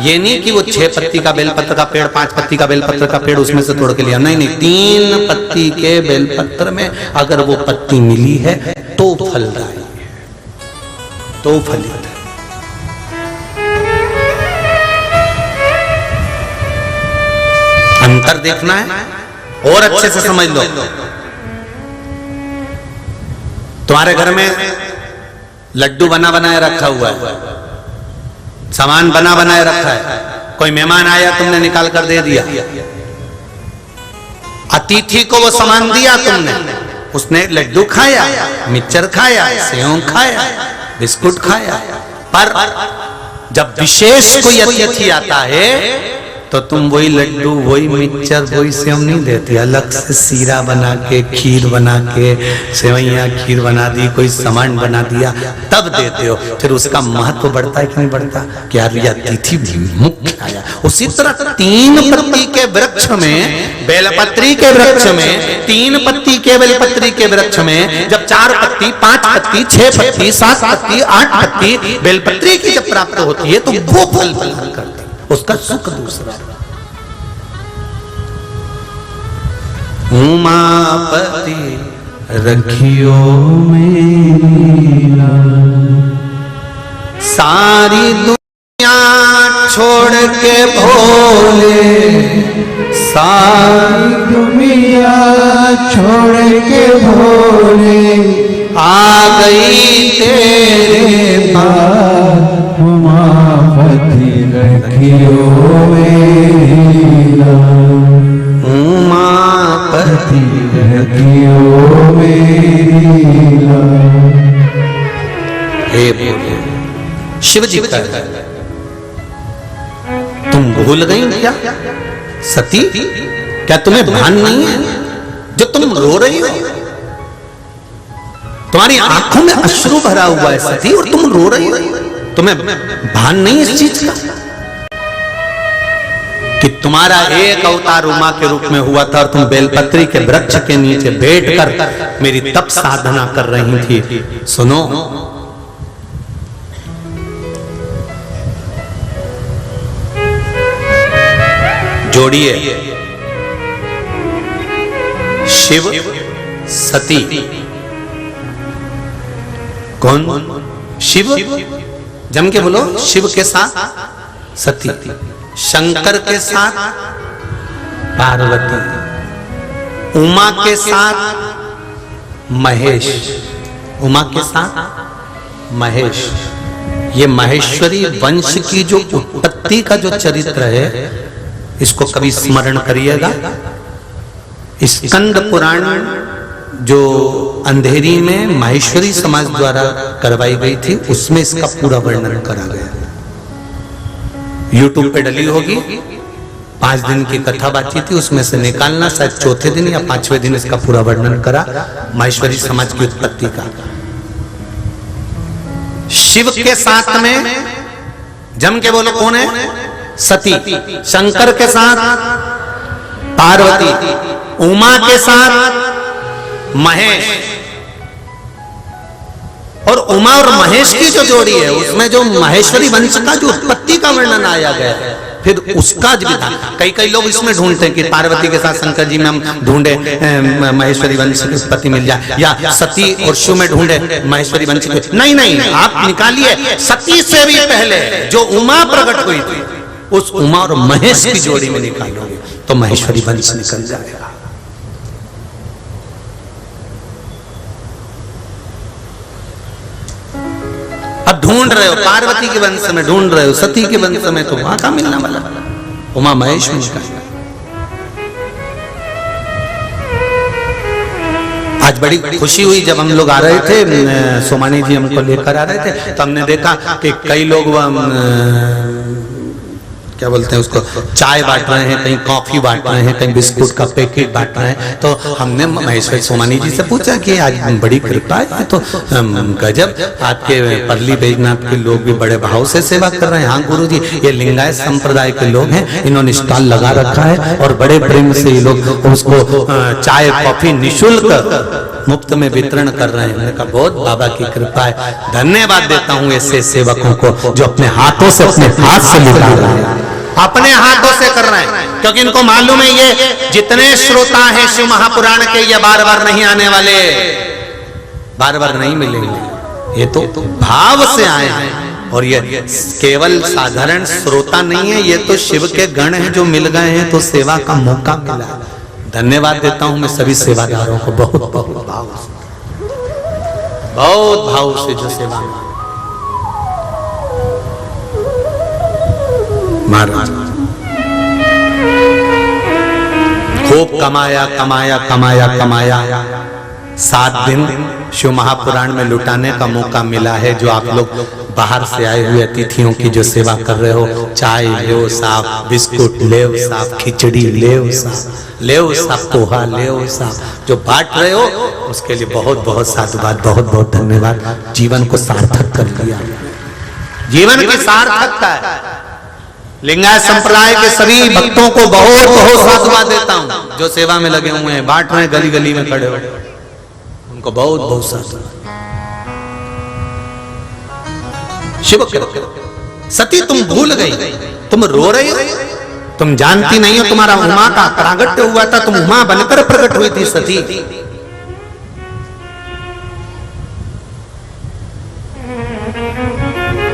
ये नहीं कि वो 6 पत्ती का बेलपत्र का पेड़, 5 पत्ती का बेलपत्र का पेड़ उसमें से तोड़ के लिया, नहीं नहीं, 3 पत्ती के बेलपत्र में अगर वो पत्ती मिली है तो फलदायी, तो फलित। अंतर देखना है और अच्छे से समझ लो। तुम्हारे घर में लड्डू बना बनाया रखा हुआ है, सामान बना बनाया रखा है, कोई मेहमान आया तुमने निकाल कर दे दिया, अतिथि को वो सामान दिया तुमने, उसने लड्डू खाया, मिक्सचर खाया, सेव खाया, बिस्कुट खाया, पर जब विशेष कोई अतिथि आता है तो तुम वही लड्डू, वही मिक्सचर, वही सेव नहीं देते, अलग से सीरा बना के, खीर बना के, सेवैया खीर बना दी, कोई सामान बना दिया, तब देते हो। फिर उसका महत्व बढ़ता है कि नहीं बढ़ता कि यार ये अतिथि मुख्य आया। उसी तरह 3 पत्ती के वृक्ष में, बेलपत्री के वृक्ष में, 3 पत्ती के बेलपत्री के वृक्ष में जब 4 पत्ती, 5 पत्ती, 6 पत्ती, 7 पत्ती, 8 पत्ती बेलपत्री की जब प्राप्त होती है तो वो फल प्रदान करती, उसका सुख दूसरा। उमापति रखियो मेरा, सारी दुनिया छोड़ के भोले, सारी दुनिया छोड़ के भोले आ गई तेरे पास। उमापति रखियो मेरा, उमापति रखियो मेरा। हे भोले, शिव जी का तुम भूल गई क्या सती? क्या तुम्हें भान नहीं है जो तुम रो रही हो? तुम्हारी आंखों में अश्रु भरा हुआ है सती और तुम रो रही हो। तुम्हें भान नहीं इस चीज का कि तुम्हारा एक अवतार उमा के रूप में हुआ था और तुम बेलपत्री के वृक्ष के नीचे बैठकर मेरी तप साधना कर रही थी। सुनो, जोड़िए शिव सती। कौन? शिव, जम के बोलो, शिव के साथ सती, शंकर के साथ पार्वती, उमा के साथ महेश, उमा के साथ महेश। ये महेश्वरी वंश की जो उत्पत्ति का जो चरित्र है इसको कभी स्मरण करिएगा। स्कंद पुराण जो अंधेरी में माहेश्वरी समाज द्वारा करवाई गई थी उसमें इसका पूरा वर्णन करा गया। YouTube पे डली होगी, 5 दिन की कथा बाकी थी, उसमें से निकालना, शायद चौथे दिन या 5वें दिन इसका पूरा वर्णन करा माहेश्वरी समाज की उत्पत्ति का। शिव के साथ में जम के बोलो कौन है? सती। शंकर के साथ पार्वती, उमा के साथ महेश। और उमा और महेश की जो जोड़ी है उसमें जो माहेश्वरी वंश का जो उत्पत्ति का वर्णन आया गया है, फिर उसका भी था। कई लोग इसमें ढूंढते हैं कि पार्वती के साथ शंकर जी में हम ढूंढे माहेश्वरी वंश की उत्पत्ति मिल जाए, या सती और शिव में ढूंढे माहेश्वरी वंश की। नहीं, आप निकालिए सती से भी पहले जो उमा प्रकट हुई थी उस उमा और महेश की जोड़ी में निकालोगे तो माहेश्वरी वंश निकल जाएगा। अब ढूंढ रहे हो पार्वती के वंश में, ढूंढ रहे हो सती के वंश में, तो वहां का मिलना वाला उमा महेश में का। आज बड़ी खुशी हुई जब हम लोग आ रहे थे, सोमानी जी हमको लेकर आ रहे थे, तो हमने देखा कि कई लोग क्या बोलते हैं उसको, चाय बांट रहे हैं, कहीं कॉफी बांट रहे हैं, कहीं बिस्कुट का पैकेट बांट रहे हैं। तो हमने महेश्वरी सोमानी जी से पूछा कि आज बड़ी कृपा है, तो गजब, आपके परली बैजनाथ के लोग भी बड़े भाव से सेवा कर रहे हैं। हाँ गुरुजी, ये लिंगायत संप्रदाय के लोग हैं, इन्होंने स्टॉल लगा रखा है और बड़े प्रेम से ये लोग उसको चाय कॉफी निःशुल्क मुफ्त में वितरण कर रहे हैं। मैंने कहा बहुत बाबा की कृपा है, धन्यवाद देता हूँ ऐसे सेवकों को जो अपने हाथों से, अपने हाथ से निकाल रहे हैं, अपने हाथों से कर रहे हैं, क्योंकि इनको मालूम है ये जितने श्रोता हैं शिव महापुराण के, ये बार बार नहीं आने वाले, बार बार नहीं मिलेंगे। ये तो भाव से आए हैं और ये केवल साधारण श्रोता नहीं है, ये तो शिव के गण हैं जो मिल गए हैं, तो सेवा का मौका मिला। धन्यवाद देता हूं मैं सभी सेवादारों को, बहुत बहुत भाव से, बहुत भाव से जो सेवा महाराज। खूब कमाया कमाया कमाया कमाया, 7 दिन शिव महापुराण में लुटाने का मौका मिला है, जो आप लोग बाहर से आए हुए अतिथियों की जो सेवा कर रहे हो, चाय ले साहब, बिस्कुट ले साहब, खिचड़ी ले साहब, ले साहब, पोहा ले साहब, जो बांट रहे हो उसके लिए बहुत बहुत साधुवाद, बहुत बहुत धन्यवाद। जीवन को सार्थक कर लिया, जीवन की सार्थकता है। लिंगायत संप्रदाय के सभी भक्तों को बहुत बहुत साधुवाद देता हूं, जो सेवा में लगे हुए हैं, बांट रहे हैं, गली गली में खड़े हुए, उनको बहुत बहुत साधुवाद। शिव सती तुम भूल गई, तुम रो रही हो, तुम जानती नहीं हो तुम्हारा उमा का प्रागट्य हुआ था, तुम उमा बनकर प्रकट हुई थी सती।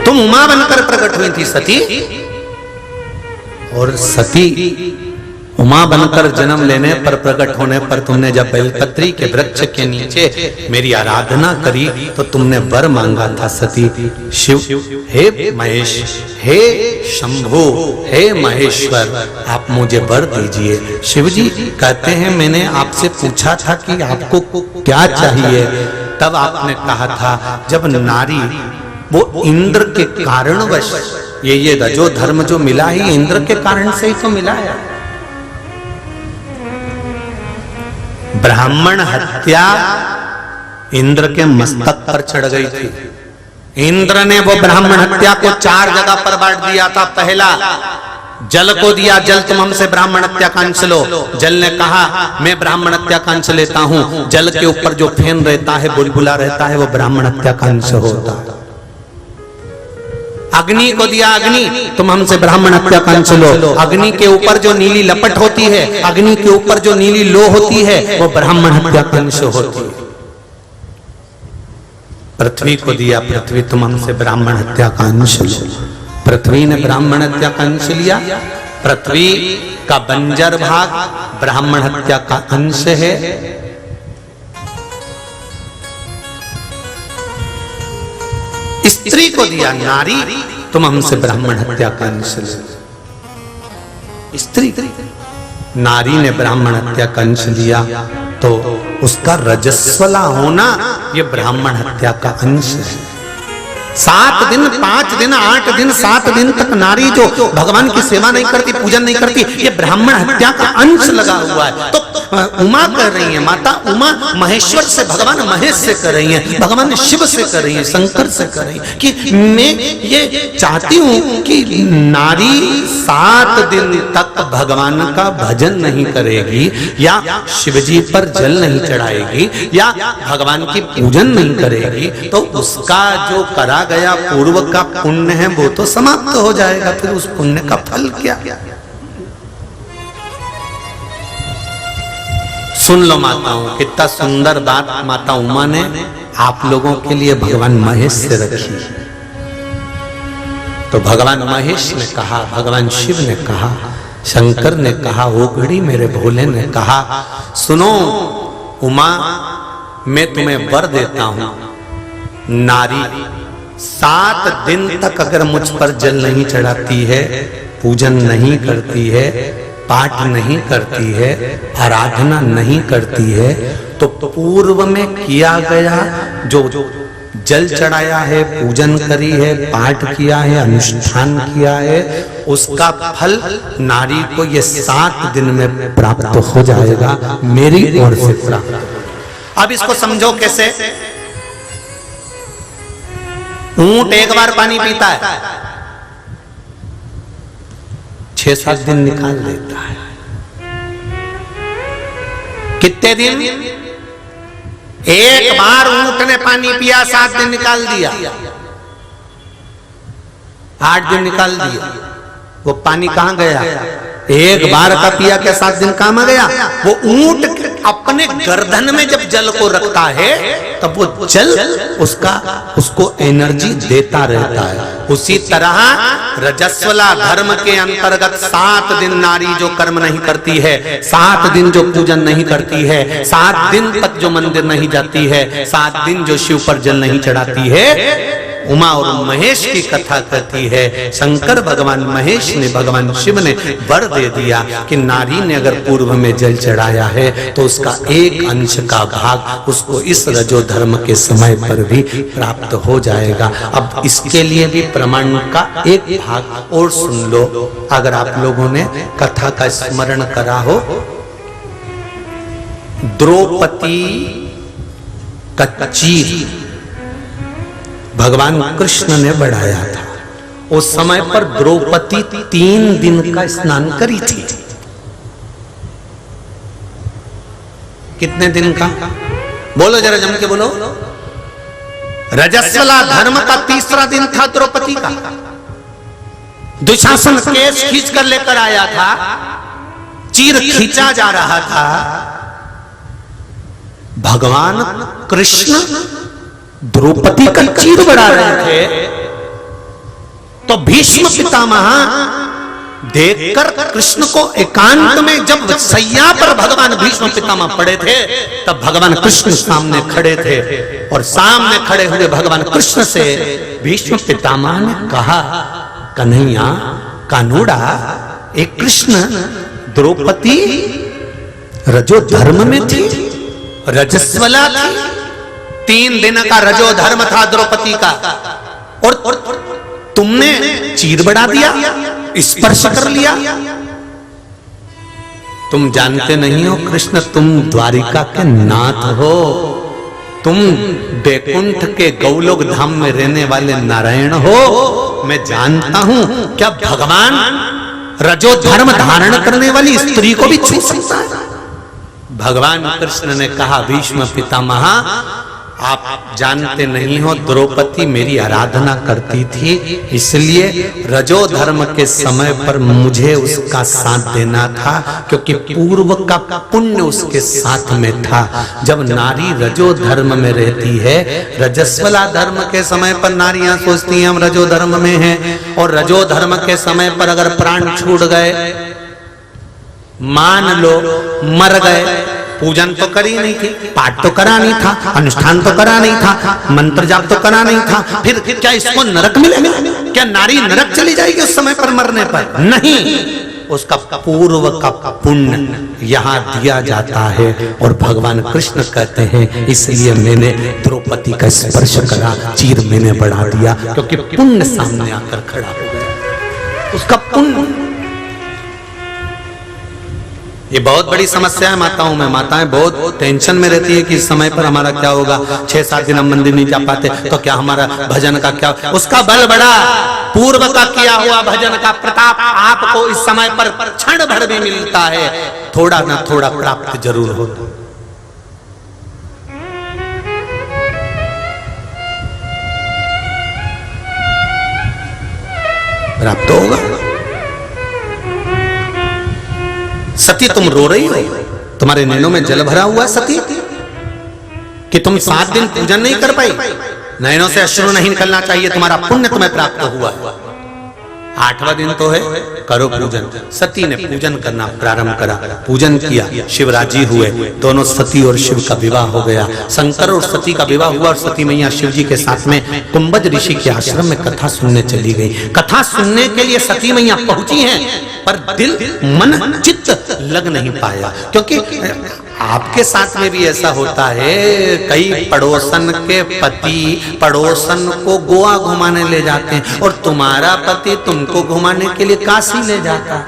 तुम उमा बनकर प्रकट हुई थी सती, और सती उमा बनकर जन्म लेने पर, प्रकट होने पर तुमने जब बेलपत्री के वृक्ष के नीचे मेरी आराधना करी तो तुमने वर मांगा था सती। शिव, हे महेश, हे शंभु, हे महेश्वर, आप मुझे वर दीजिए। शिव जी कहते हैं मैंने आपसे पूछा था कि आपको क्या चाहिए, तब आपने कहा था जब नारी वो इंद्र के कारणवश, ये रजो धर्म जो मिला ही इंद्र के कारण से ही तो मिला है। ब्राह्मण हत्या इंद्र के मस्तक पर चढ़ गई थी। इंद्र ने वो ब्राह्मण हत्या को 4 जगह पर बांट दिया था। पहला जल को दिया, जल तुम हमसे ब्राह्मण हत्या का अंश लो। जल ने कहा मैं ब्राह्मण हत्या का अंश लेता हूं। जल के ऊपर जो फेन रहता है, बुलबुला रहता है, वो ब्राह्मण हत्या का अंश होता है। अग्नि को दिया, अग्नि तुम हमसे ब्राह्मण हत्या का अंश लो। अग्नि के ऊपर जो नीली लपट होती है, अग्नि के ऊपर जो नीली लो होती है, वो ब्राह्मण हत्या का अंश होती है। पृथ्वी को दिया, पृथ्वी तुम हमसे ब्राह्मण हत्या का अंश लो। पृथ्वी ने ब्राह्मण हत्या का अंश लिया। पृथ्वी का बंजर भाग ब्राह्मण हत्या का अंश है। स्त्री को दिया, नारी तुम हमसे ब्राह्मण हत्या का अंश लो। स्त्री, नारी ने ब्राह्मण हत्या का अंश लिया तो उसका रजस्वला होना ये ब्राह्मण हत्या का अंश है। 7 दिन 5 दिन 8 दिन 7 दिन तक नारी जो भगवान की सेवा नहीं करती, पूजन नहीं करती, ये ब्राह्मण हत्या का अंश लगा हुआ है। तो उमा कह रही है, माता उमा महेश्वर से, भगवान महेश से कर रही है, भगवान शिव से कर रही है, शंकर से कर रही है कि मैं ये चाहती हूं कि नारी 7 दिन तक भगवान का भजन नहीं करेगी, या शिव जी पर जल नहीं चढ़ाएगी, या भगवान की पूजन नहीं करेगी, तो उसका जो करा गया पूर्व का पुण्य है वो तो समाप्त हो जाएगा। फिर उस पुण्य का फल क्या? सुन लो माताओं, कितना सुंदर बात माता उमा ने आप लोगों के लिए भगवान महेश से रखी। तो भगवान महेश ने कहा, भगवान शिव ने कहा, शंकर ने कहा, ओगड़ी मेरे भोले ने कहा, सुनो उमा, मैं तुम्हें वर देता हूं, नारी 7 दिन तक अगर मुझ पर जल नहीं चढ़ाती है, पूजन नहीं करती है, पाठ नहीं करती है, आराधना नहीं करती है, तो पूर्व में किया गया जो जल चढ़ाया है, पूजन करी है, पाठ किया है, अनुष्ठान किया है, उसका फल नारी को ये 7 दिन में प्राप्त हो जाएगा, मेरी ओर से प्राप्त। अब इसको समझो कैसे। ऊंट एक बार पानी पीता है, 6-7 दिन निकाल देता है। कितने दिन? एक बार ऊंट ने पानी पिया, 7 दिन निकाल दिया, 8 दिन निकाल दिया। वो पानी कहां गया? एक बार का पिया क्या 7 दिन कहां गया? वो ऊंट अपने गर्दन में जब जल को रखता है तब वो जल उसको एनर्जी देता रहता है। उसी तरह रजस्वला धर्म के अंतर्गत 7 दिन नारी जो कर्म नहीं करती है, 7 दिन जो पूजन नहीं करती है, 7 दिन तक जो मंदिर नहीं जाती है, 7 दिन जो शिव पर जल नहीं चढ़ाती है, उमा और महेश की कथा कहती है, शंकर भगवान महेश ने, भगवान शिव ने वर दे दिया कि नारी ने अगर पूर्व में जल चढ़ाया है तो उसका एक अंश का भाग उसको इस रजो धर्म के समय पर भी प्राप्त हो जाएगा। अब इसके लिए भी प्रमाण का एक भाग और सुन लो, अगर आप लोगों ने कथा का स्मरण करा हो। द्रौपदी का चीर भगवान कृष्ण ने बढ़ाया था। उस समय पर द्रौपदी 3 दिन का स्नान करी थी। कितने दिन का? बोलो जरा जम के बोलो। रजस्वला धर्म का 3रा दिन था द्रौपदी का। दुशासन केस खींच कर लेकर आया था, चीर खींचा जा रहा था। भगवान कृष्ण द्रौपदी का चीर बढ़ा रहे थे तो भीष्म पितामह देखकर कृष्ण को एकांत में, जब सैया पर भगवान भीष्म पितामह पड़े थे तब भगवान कृष्ण सामने खड़े थे और सामने खड़े हुए भगवान कृष्ण से भीष्म पितामह ने कहा, कन्हैया कानूड़ा, एक कृष्ण द्रौपदी रजो धर्म में थी, रजस्वला थी, 3 दिन का रजो धर्म था द्रौपदी का, और तुमने चीर बढ़ा दिया, स्पर्श कर लिया। तुम जानते नहीं हो कृष्ण, तुम द्वारिका के नाथ हो, तुम बैकुंठ के गौलोक धाम में रहने वाले नारायण हो। मैं जानता हूं क्या भगवान रजो धर्म धारण करने वाली स्त्री को भी छू सकता है? भगवान कृष्ण ने कहा, भीष्म पितामह आप जानते नहीं हो, द्रौपदी मेरी आराधना करती थी, इसलिए रजो धर्म के समय पर मुझे उसका साथ देना था, क्योंकि पूर्व का पुण्य उसके साथ में था। जब नारी रजो धर्म में रहती है, रजस्वला धर्म के समय पर नारियां सोचती हैं हम रजो धर्म में हैं, और रजो धर्म के समय पर अगर प्राण छूट गए, मान लो मर गए, पूजन तो करी नहीं थी, पाठ तो करा नहीं था, अनुष्ठान तो करा नहीं था, मंत्र जाप तो करा नहीं था, फिर क्या इसको नरक मिलेगा? क्या नारी नरक चली जाएगी उस समय पर मरने पर? नहीं, उसका पूर्व का पुण्य यहाँ दिया जाता है। और भगवान कृष्ण कहते हैं, इसलिए मैंने द्रौपदी का स्पर्श करा, चीर मैंने बढ़ा दिया, क्योंकि पुण्य सामने आकर खड़ा हो गया, उसका पुण्य। ये बहुत बड़ी समस्या है माताओं में। माताएं बहुत टेंशन में रहती है कि इस समय पर हमारा क्या होगा, 6-7 दिन हम मंदिर नहीं जा पाते तो क्या हमारा भजन का क्या? उसका बल बड़ा, पूर्व का किया हुआ भजन का प्रताप आपको इस समय पर क्षण भर भी मिलता है, थोड़ा ना थोड़ा प्राप्त जरूर होता। प्राप्त होगा। सती तुम रो रही हो, तुम्हारे नैनों में जल भरा हुआ सती, कि तुम 7 दिन पूजन नहीं कर पाई, नैनों से अश्रु नहीं निकलना चाहिए, तुम्हारा पुण्य तुम्हें प्राप्त हुआ। 8वां दिन तो है, करो पूजन। सती ने पूजन करना प्रारंभ करा, पूजन किया, शिवराजी हुए, दोनों सती और शिव का विवाह हो गया। शंकर और सती का विवाह हुआ और सती मैया शिव जी के साथ में कुंभज ऋषि के आश्रम में कथा सुनने चली गई। कथा सुनने के लिए सती मैया पहुंची हैं, पर दिल मन चित्त लग नहीं पाया, क्योंकि आपके साथ में भी ऐसा होता है, कई पड़ोसन के पति पड़ोसन को गोवा घुमाने ले जाते हैं और तुम्हारा पति तुमको घुमाने के लिए काशी ले जाता।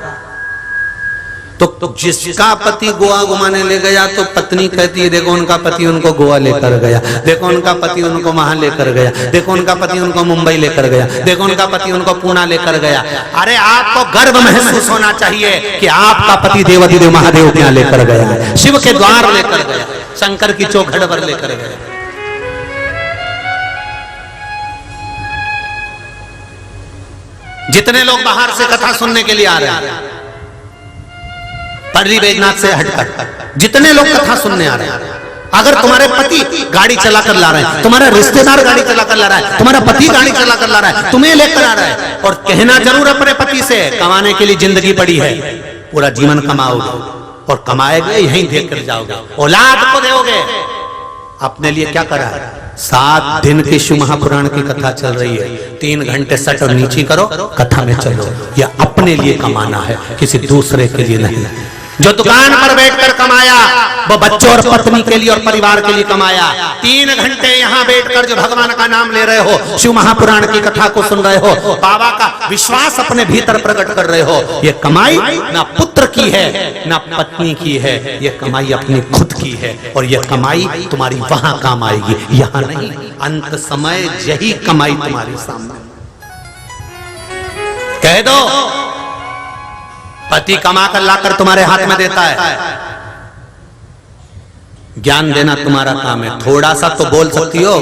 तो जिसका पति गोवा घुमाने ले गया तो पत्नी कहती है, देखो उनका पति उनको गोवा लेकर गया, देखो उनका पति उनको वहां लेकर गया, देखो उनका पति उनको मुंबई लेकर गया, देखो उनका पति उनको पुणे लेकर गया। अरे आपको गर्व महसूस होना चाहिए कि आपका पति देवाधिदेव महादेव के यहाँ लेकर गया, शिव के द्वार लेकर गया, शंकर की चौखट पर लेकर गया। जितने लोग बाहर से कथा सुनने के लिए आ रहे हैं, पर्री बैजनाथ से हटकर जितने लोग कथा सुनने आ रहे हैं, अगर तुम्हारे पति गाड़ी चला कर ला रहे हैं, तुम्हारा रिश्तेदार गाड़ी चला कर ला रहा है, तुम्हारा पति गाड़ी चला कर ला रहा है, तुम्हें लेकर आ रहा है, और कहना जरूर अपने पति से, कमाने के लिए जिंदगी पड़ी है, पूरा जीवन कमाओगे और कमाएगे यहीं देख कर जाओगे, औलाद को दोगे, अपने लिए क्या करा है? 7 दिन की शिव महापुराण की कथा चल रही है। 3 घंटे सट और नीची करो, कथा में चलो। यह अपने लिए कमाना है, किसी दूसरे के लिए नहीं। जो दुकान पर बैठकर कमाया वो बच्चों और पत्नी के लिए और परिवार के लिए कमाया। 3 घंटे यहाँ बैठकर जो भगवान का नाम ले रहे हो, शिव महापुराण की कथा को सुन रहे हो, बाबा का विश्वास अपने भीतर प्रकट कर रहे हो, ये कमाई ना पुत्र की है ना पत्नी की है, ये कमाई अपनी खुद की है। और ये कमाई तुम्हारी वहां काम आएगी, यहाँ नहीं। अंत समय यही कमाई तुम्हारे सामने। कह दो पति कमा कर लाकर तुम्हारे हाथ में देता है, ज्ञान देना तुम्हारा काम है। थोड़ा सा तो बोल सकती हो,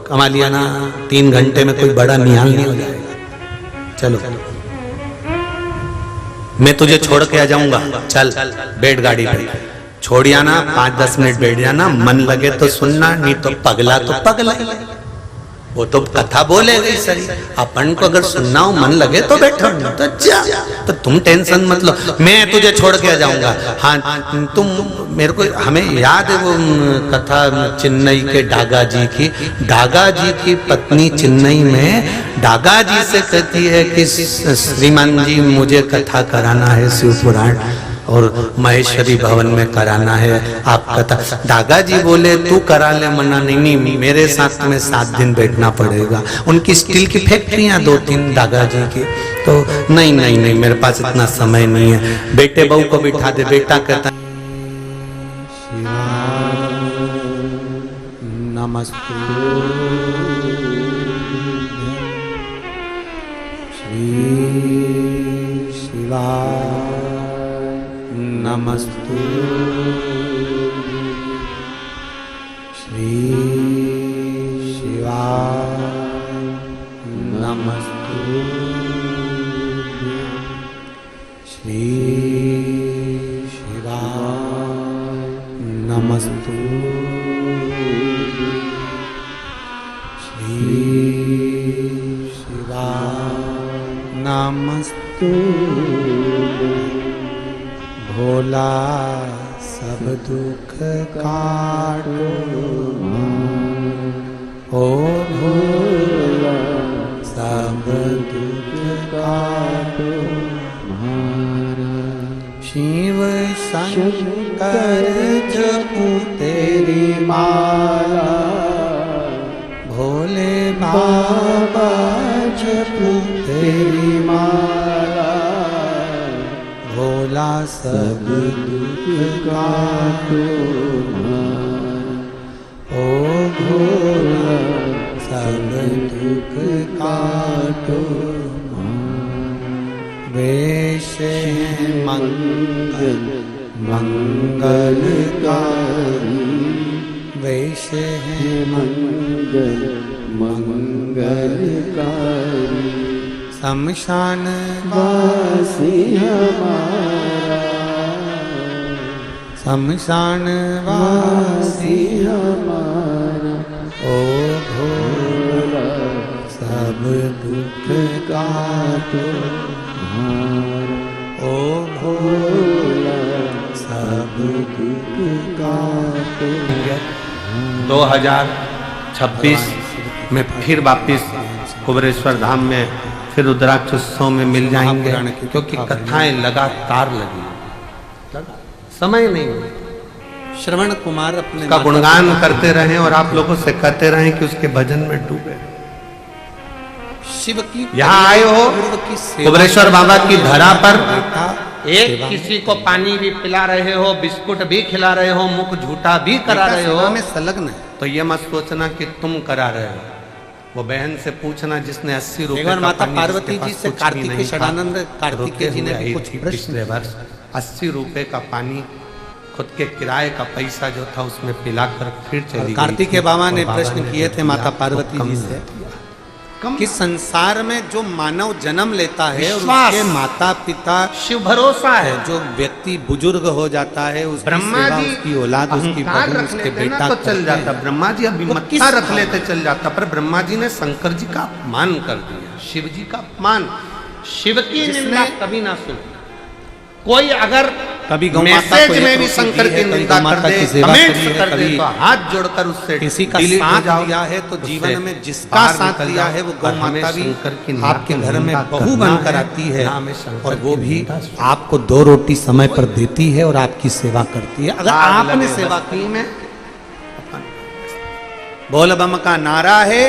कमा लिया ना, 3 घंटे में कोई बड़ा निहाल नहीं हो जाएगा। चलो मैं तुझे छोड़ के आ जाऊंगा, चल बैठ गाड़ी पे, छोड़िया ना, 5-10 मिनट बैठ जाना, मन लगे तो सुनना, नहीं तो पगला तो पगला। वो तो कथा बोलेगी सही, अपन को अगर सुनना हो मन लगे तो बैठो, तो जा, तो तुम टेंशन मत लो, मैं तुझे छोड़ के आ जाऊंगा। हाँ तुम मेरे को, हमें याद है वो कथा चेन्नई के डागा जी की। डागा जी की पत्नी चेन्नई में डागा जी से कहती है कि श्रीमान जी मुझे कथा कराना है शिव पुराण, और महेश्वरी भवन में कराना है आप कथा। डागा जी बोले तू करा ले, मना नहीं, मेरे साथ में 7 दिन बैठना पड़ेगा। उनकी स्टील की फैक्ट्रियां 2-3 डागा जी की, तो नहीं मेरे पास इतना समय नहीं है। बेटे बहू को बिठा दे, बेटा कहता नमस्ते श्री शिवाय नमस्तु श्री शिवाय नमस्तु श्री शिवाय नमस्तु श्री शिवाय नमस्तु। भोला सब दुख काटो, ओ भोला सब दुख काटो, शिव शंकर जपू तेरी माला, भोले बाबा जपू तेरी माला, भोला सब दुख काटो, ओ भोला सब दुख काटो। वेश मंगल मंगलकारी, वेश मंगल मंगलकारी, शमशान वासी हमारा, शमशान वासी हमारा, ओ भोला सब दुख काटो, ओ भोला सब दुख काटो। 2026 में फिर वापिस कुबेरेश्वर धाम में फिर रुद्राक्ष उत्सव में मिल जाएंगे, क्योंकि कथाएं लगातार लगी, समय नहीं। श्रवण कुमार अपने का गुणगान करते रहे और आप लोगों से कहते रहे कि उसके भजन में डूबे। शिव की यहाँ आए हो कुबेरेश्वर बाबा की धरा पर, एक किसी को पानी भी पिला रहे हो, बिस्कुट भी खिला रहे हो, मुख झूठा भी करा रहे हो, में संलग्न है, तो ये मत सोचना कि तुम करा रहे हो। वो बहन से पूछना जिसने 80 रुपए माता पार्वती जी से कार्तिकेय षडानंद कार्तिकेय जी ने कुछ पिछले वर्ष 80 रुपए का पानी खुद के किराए का पैसा जो था उसमें पिलाकर फिर चली। कार्तिकेय बाबा ने प्रश्न किए थे माता पार्वती जी से कि संसार में जो मानव जन्म लेता है उसके माता पिता शिव भरोसा है, जो व्यक्ति बुजुर्ग हो जाता है ब्रह्मा जी उसकी औलाद उसकी बहू उसके बेटा तो चल जाता, ब्रह्मा जी अभी मत्था रख लेते चल जाता, पर ब्रह्मा जी ने शंकर जी का अपमान कर दिया, शिव जी का अपमान। शिव की निंदा कभी ना सुन। कोई अगर कभी गौ माता मैसेज को में एक भी रोटी शंकर दी है, की कभी निंदा गौ माता कर दे, की सेवा कमेंट्स करी है, कर दे कभी तो हाथ जोड़कर उससे किसी का delete हो साथ जाओ, दिया है तो उससे जीवन में जिसका बाहर साथ निकल दिया जाओ। है वो और गौ हमें माता भी शंकर की आपके निंदा घर में करना बहू है, बनकर आती है ना हमें शंकर और की वो भी निंदा से। आपको 2 रोटी समय पर देती है और आपकी सेवा करती है। अगर आग आपने लगे सेवा बस्ती की में बोल बम का नारा है